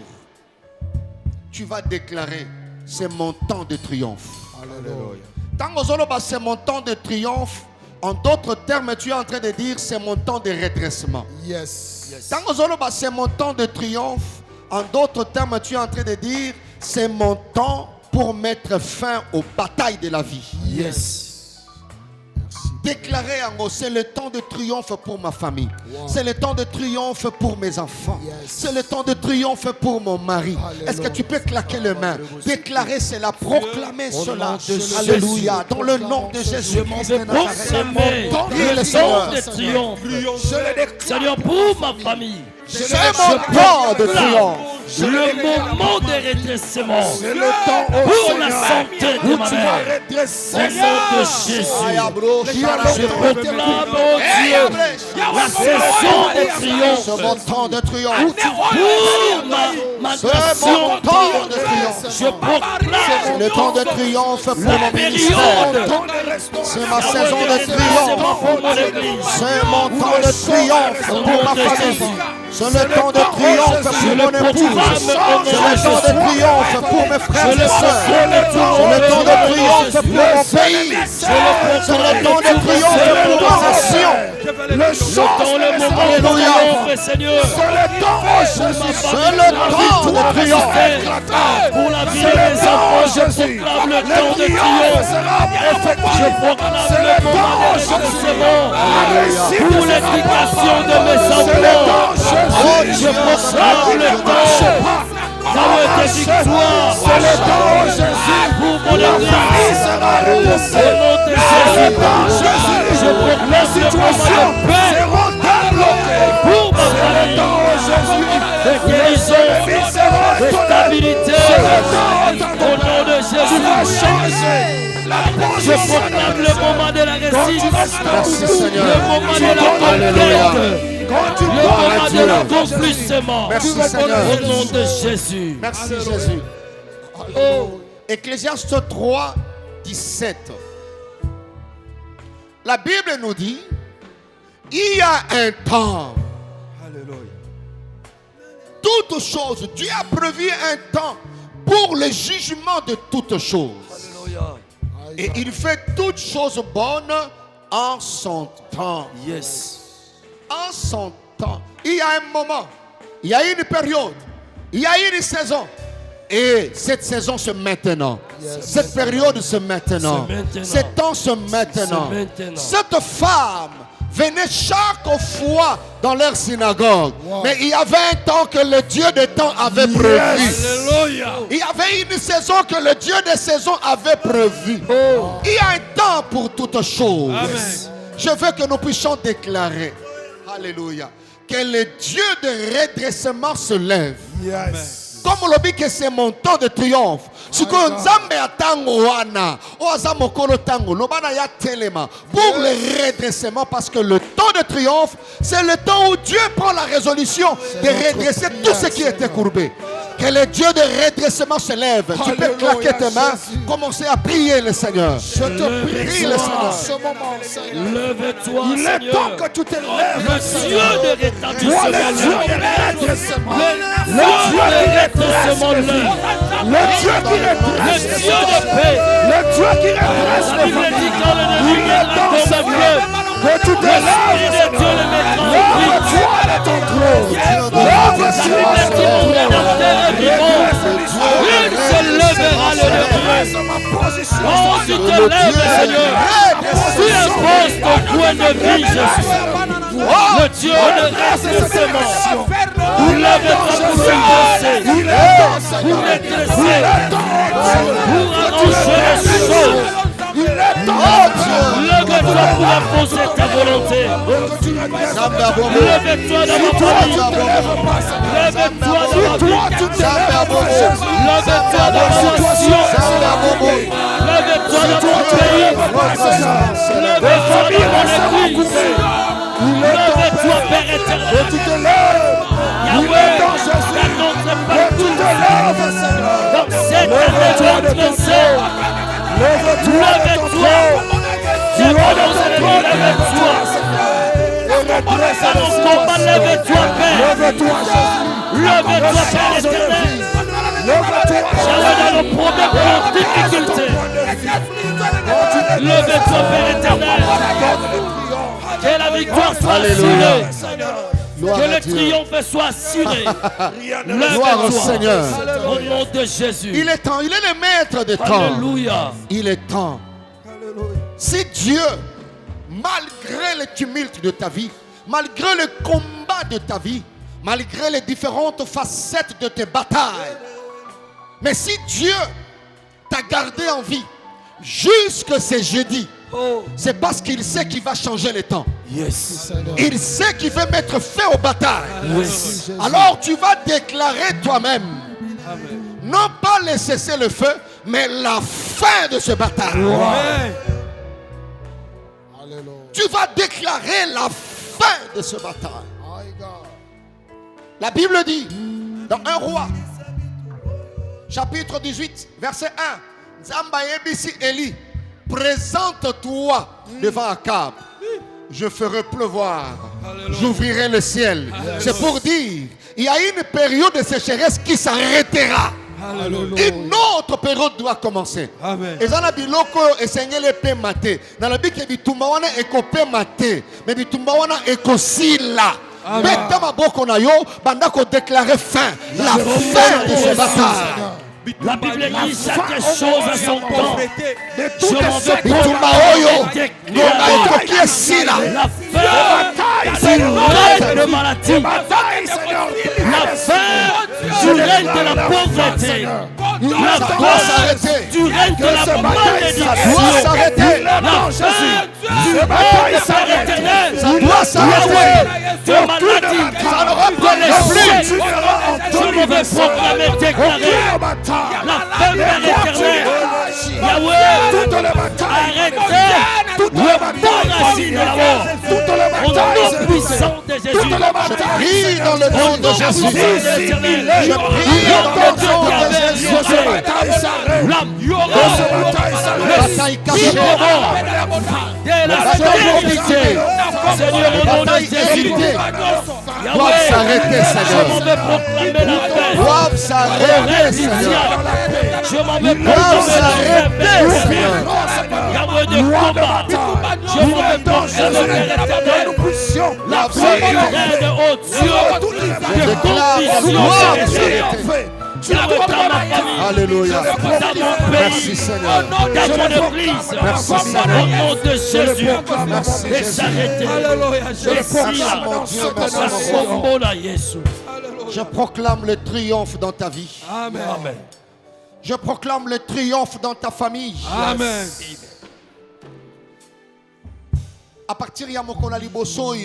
Tu vas déclarer, c'est mon temps de triomphe. Alléluia. Tant c'est mon temps de triomphe. En d'autres termes, tu es en train de dire, c'est mon temps de redressement. Yes. Tant c'est mon temps de triomphe. En d'autres termes, tu es en train de dire, c'est mon temps pour mettre fin aux batailles de la vie. Yes. Déclarer en haut, c'est le temps de triomphe pour ma famille. Wow. C'est le temps de triomphe pour mes enfants. Yes. C'est le temps de triomphe pour mon mari. Alléluia. Est-ce que tu peux claquer les mains? Déclarer cela, proclamer cela. nom de Jésus. Alléluia. Dans le nom de Jésus. Je vais proclamer Priez le le Seigneur. temps de triomphe. Je le déclare. Seigneur, pour ma famille. C'est mon temps de triomphe. Le moment de redressement. C'est le temps, oh Pour la Seigneur, santé de où ma tu mère. vas redresser. Au nom de Jésus. Je proclame, oh Dieu, la saison de triomphe. C'est mon temps de triomphe. Pour ma C'est nation. mon temps de triomphe. Je proclame Le temps de triomphe pour la mon ministère. période. C'est ma saison de triomphe. Pour mon église. C'est mon temps de triomphe pour ma famille. C'est le temps de triomphe pour mon épouse. C'est le temps de triomphe pour mes frères et sœurs. C'est le temps de triomphe pour mon pays. C'est le temps de triomphe pour ma nation. Le moment de Alléluia. triomphe, Seigneur. C'est le temps, oh Jésus. C'est le temps de triomphe. Pour la vie de mes enfants, je proclame le temps de triomphe. Je proclame le moment de redressement. Pour l'éducation de mes enfants, je proclame le temps. Ça va être victoire. C'est le temps, oh Jésus. Pour mon église, sera redressée. au nom de Jésus. Je proclame le moment de la réussite. Merci Seigneur. Le moment de la Alléluia. conquête. Le moment de l'accomplissement. Merci Seigneur. Au nom de Jésus. Merci Jésus. Oh, Ecclésiaste 3, 17. La Bible nous dit, il y a un temps. Toutes choses, Dieu a prévu un temps pour le jugement de toutes choses. Et il fait toutes choses bonnes en son temps. Yes. En son temps. Il y a un moment, il y a une période, il y a une saison. Et cette saison c'est maintenant. Cette période c'est maintenant. C'est maintenant. Ce temps c'est maintenant. C'est maintenant. Cette femme venait chaque fois dans leur synagogue. Mais il y avait un temps que le Dieu des temps avait prévu. Alléluia. Il y avait une saison que le Dieu des saisons avait prévue. Il y a un temps pour toutes choses. Je veux que nous puissions déclarer, alléluia, que le Dieu de redressement se lève. Comme le dit que c'est mon temps de triomphe. Ce que Nzambe atango wana, oza mokolo tango, lobana ya telema pour le redressement, parce que le temps de triomphe, c'est le temps où Dieu prend la résolution de redresser tout ce qui était courbé. Que le Dieu de redressement se lève. Tu peux claquer tes mains, commencer à prier le Seigneur. Je te prie le Seigneur. Ce moment, Seigneur. Lève-toi, Il est Seigneur. temps que tu te lèves. Le Dieu de rétablissement. Toi, le Dieu de redressement. Le Dieu de redressement. Le Dieu qui Le redresse. Dieu de paix. Le Dieu qui redresse La les Bible dit familles. quand l'ennemi Il est est là temps, comme un Seigneur, vieux, que tu te l'Esprit lèves. de Dieu le mettra en vie. Lève-toi de ton trône. Lève La Bible dit mon rédempteur est vivant. Il se lèvera le Redresse ma position. Oh, tu te lèves, Seigneur. Tu imposes ton point de vie, Jésus. Le Dieu de redressement. Lève-toi pour redresser. Pour redresser. Pour arranger les choses. Lève-toi pour imposer ta volonté. Lève-toi dans ma famille. Lève-toi dans ma vie. Lève-toi dans ma nation. Lève-toi dans mon pays. Lève-toi dans mon église. Lève-toi, Père éternel. Yahweh, la notre partout. Dans cette année de trésor. Lève-toi. Dieu va dans l'ennemi, lève-toi. Dans mon combat, lève-toi, Père. Lève-toi, Père éternel. J'allais dans nos problèmes, nos difficultés. Lève-toi, Père éternel. Que la victoire soit assurée. Que le triomphe soit assuré. Gloire au Lève-toi. Seigneur. Au nom de Jésus. Il est temps, il est le maître des temps. Alléluia. Il est temps. Si Dieu, malgré le tumulte de ta vie, malgré le combat de ta vie, malgré les différentes facettes de tes batailles, mais si Dieu t'a gardé en vie jusque ce jeudi, c'est parce qu'il sait qu'il va changer les temps. Yes. Il sait qu'il veut mettre fin aux batailles. Yes. Alors tu vas déclarer toi-même, non pas le cesser le feu, mais la fin de ce bataille. Tu vas déclarer la fin de ce bataille. La Bible dit dans 1 Roi, chapitre 18, verset 1, Nzamba yebisi Eli, présente-toi devant Akab. Je ferai pleuvoir, j'ouvrirai le ciel. C'est pour dire, il y a une période de sécheresse qui s'arrêtera. Une autre période doit commencer. Et ça n'a biloko et seigneur pe maté. Dans la Bible bitumba wana ekope maté, mais bitumba wana ekosila. Beta maboko na yo banda ko déclarer fin, la fin de ce bataille. La Bible dit chaque chose à son temps. Je m'en vais Bitumba oyo ngonga ekoki esila. la fin du règne de maladie. La fin du règne de la pauvreté. La fin du règne de la malédiction. Doit s'arrêter. La fin du règne de Père éternel. Ça doit s'arrêter. De maladie. Ça ne reprendra plus. Je me vais proclamer, déclarer la fin, Père éternel. Yahweh, toutes les batailles, Arrêtez toutes les le batailles, racine de la mort. toutes les Au batailles, nom puissant de toutes Jésus. les batailles, Prie dans le nom de Jésus. Je prie dans le nom de Jésus. que ces batailles s'arrêtent, que ces batailles s'arrêtent. Bataille cachée. de la sécurité. Seigneur, au nom de Jésus. Doivent s'arrêter, Je Seigneur. m'en vais proclamer la paix. Doivent s'arrêter, Seigneur. Je m'en vais Doivent proclamer la paix. s'arrêter, Seigneur. Yahweh de combat. Je m'en vais proclamer Père éternel. La paix règne, oh Dieu, Je de déclare qu'elles conditions doivent célestielles. s'arrêter. Yahweh dans ma famille, Alléluia. dans mon Merci, pays, Seigneur. dans mon église, Merci, au Seigneur. nom de Jésus, Merci, et Jésus. s'arrêter. Merci, mon Dieu. Merci, mon Seigneur. Kombola Yesu. Je proclame le triomphe dans ta vie. Amen. Je proclame le triomphe dans ta famille. Amen. À partir de Yamokola Liboso,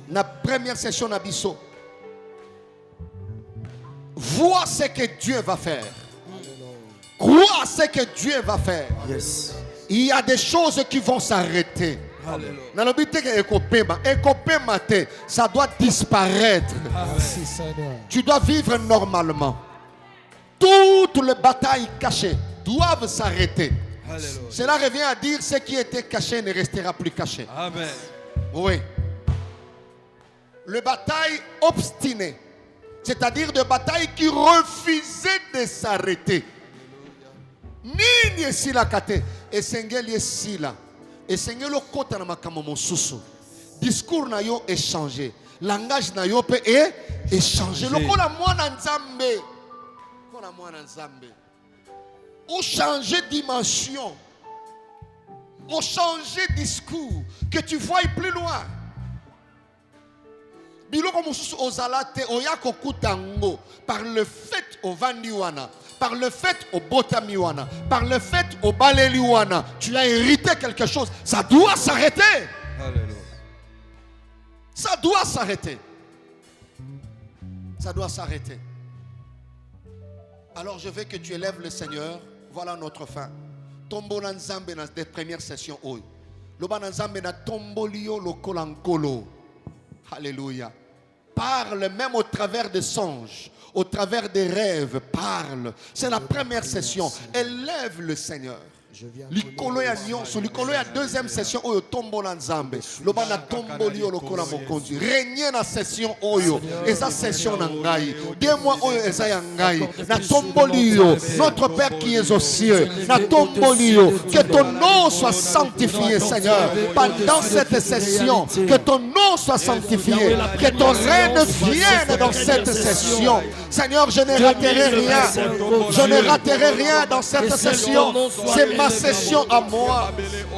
la première session na biso. Vois ce que Dieu va faire. Crois ce que Dieu va faire. Il y a des choses qui vont s'arrêter. Dans le but que ekopema te, ça doit disparaître. Tu dois vivre normalement. Toutes les batailles cachées doivent s'arrêter. Cela revient à dire ce qui était caché ne restera plus caché. Amen. Oui. Les batailles obstinées, c'est-à-dire des batailles qui refusaient de s'arrêter. Nini sila kate, esengeli esila, esengeli okota na makambo mosusu. Discours na yo est changé, langage na yo pe est échangé. Lokola mwana nzambe, lokola mwana nzambe. Ou changer dimension, ou changer discours, que tu voies plus loin. Biloko mosusu ozalate oyako kutango par le fait au vandiwana, par le fait au botamiwana, par le fait au baleliwana, tu as hérité quelque chose. Ça doit s'arrêter. Alléluia. Ça doit s'arrêter. Ça doit s'arrêter. Alors je veux que tu élèves le Seigneur. Voilà notre fin. Tombo na nzambe dans des premières sessions. Loba na nzambe na tombolio lokolankolo. Alléluia. Parle même au travers des songes, au travers des rêves. Parle. C'est la première session. Élève le Seigneur. Likolo ya nyonso, likolo ya deuxième session oyo tombo na nzambe. Loba na tomboli yo lokola mokonzi. Régner na session oyo. Eza session na ngai. Dis-moi oyo eza ya ngai. Na tomboli yo, notre Père qui es aux cieux. Na tomboli yo, que ton nom soit sanctifié, Seigneur. Pendant cette session, que ton nom soit sanctifié. Que ton règne vienne dans cette session. Seigneur, je ne raterai rien. Je ne raterai rien dans cette session. C'est ma session à moi.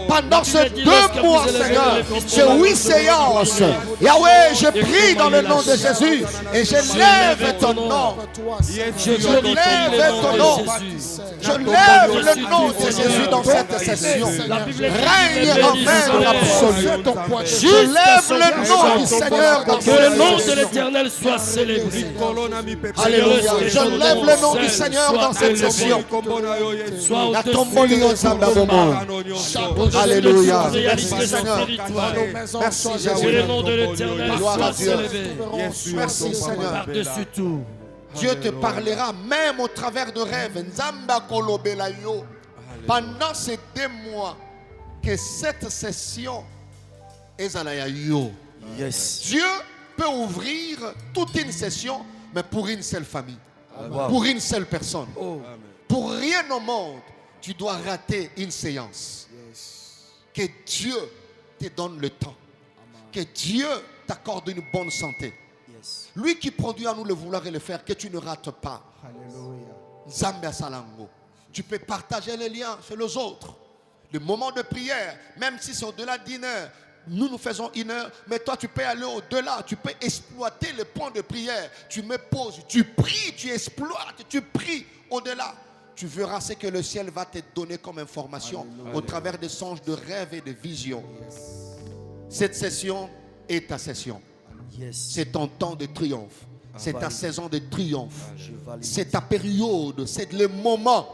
Pendant ces 2 mois, Seigneur, ces 8 séances, Yahweh, je prie dans le nom de Jésus et je lève ton nom. Je lève ton nom. Je lève le nom de Jésus dans cette session. Règne en main absolue. Je lève le nom du Seigneur dans Que cette le nom de session. l'Éternel soit célébré. Alléluia. Je lève le nom du Seigneur dans cette session. Soit La au-dessus tomboli de ensemble dans ton le monde. combat. Alléluia. Au-dessus de Merci réaliser Seigneur. son territoire. Merci Que Jésus. le nom de l'Éternel Gloire à soit Dieu. célébré. Merci Seigneur. Par-dessus tout. Dieu te parlera même au travers de rêves. Nzamba kolobela yo. Pendant ces 2 mois, que cette session est à la yo. Dieu peut ouvrir toute une session, mais pour une seule famille, pour une seule personne. Pour rien au monde, tu dois rater une séance. Que Dieu te donne le temps. Que Dieu t'accorde une bonne santé. Lui qui produit à nous le vouloir et le faire, que tu ne rates pas. Nzambe Salango. Tu peux partager les liens chez les autres. Le moment de prière, même si c'est au-delà d'1 heure, nous faisons 1 heure, mais toi tu peux aller au-delà, tu peux exploiter le point de prière. Tu me poses, tu pries, tu exploites, tu pries au-delà. Tu verras ce que le ciel va te donner comme information au travers des songes, de rêves et de visions. Cette session est ta session. C'est ton temps de triomphe. C'est ta saison de triomphe. C'est ta période. C'est le moment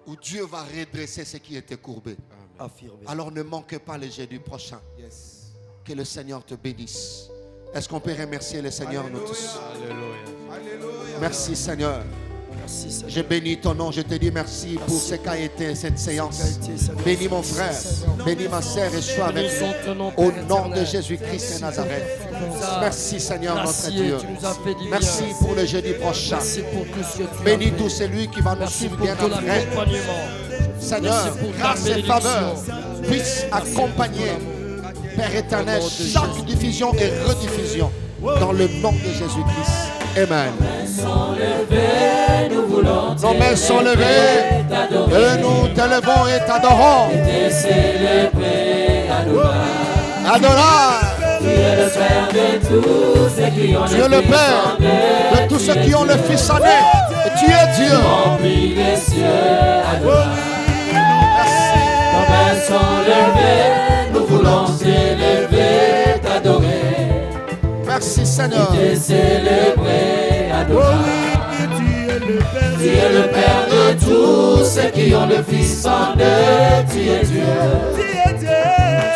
où Dieu va redresser ce qui était courbé. Affirmé. Alors ne manque pas le jeudi prochain. Yes. Que le Seigneur te bénisse. Est-ce qu'on peut remercier le Seigneur, nous tous? Alléluia. Merci Seigneur. Merci Seigneur. Je bénis ton nom. Je te dis merci pour ce qu'a été cette séance. Bénis mon frère. Bénis ma sœur et sois avec nous. Au nom de Jésus-Christ de Nazareth. Merci Seigneur notre Dieu. Merci pour le jeudi prochain. Merci pour tout ce que tu as Bénis fait. tout celui qui va nous Merci suivre pour bien tout après. l'accompagnement. Seigneur, Merci pour ta grâce et bénédiction. faveur puisse accompagner, Père éternel, chaque diffusion et rediffusion dans le nom de Jésus-Christ. Amen. Nos mains sont levées et nous t'élevons et t'adorons. Adonai, tu es le Père de tous ceux qui ont le Fils en eux. Et tu es Dieu. Nos mains sont levées, nous voulons t'élever, t'adorer, Merci Seigneur. te célébrer, adorer. Tu es le Père de tous ceux qui ont le Fils en eux, tu es Dieu.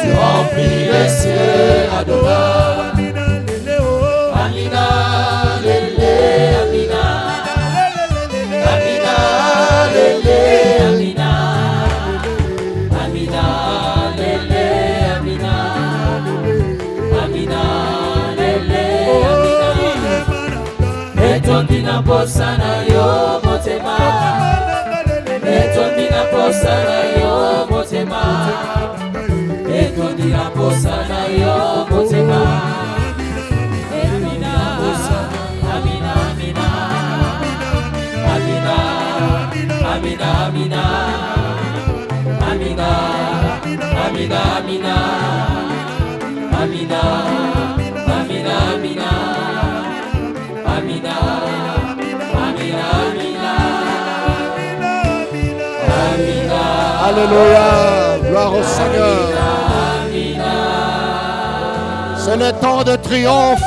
Tu remplis les cieux, adorer. Amina, lélé, Amina. Amina, lélé, Amina. Amina, lélé, Amina. Amina, lélé, Amina. Etondina posana yo motema. Etondina posana yo motema. Etondina posana yo motema. Amina, Amina, Amina. Amina, Amina, Amina. Amina, Amina, Amina. Amina, Amina, Amina. Amina, Amina, Amina. Amina, Alléluia. Gloire au Seigneur. C'est le temps de triomphe.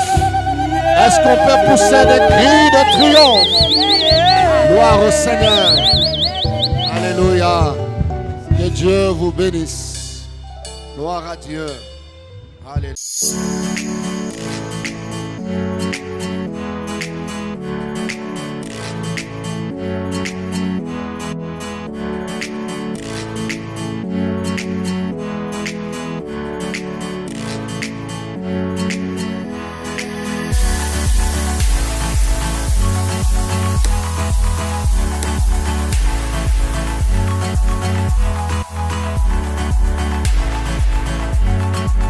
Est-ce qu'on peut pousser des cris de triomphe? Gloire au Seigneur. Alléluia. Que Dieu vous bénisse. Gloire à Dieu. Alléluia.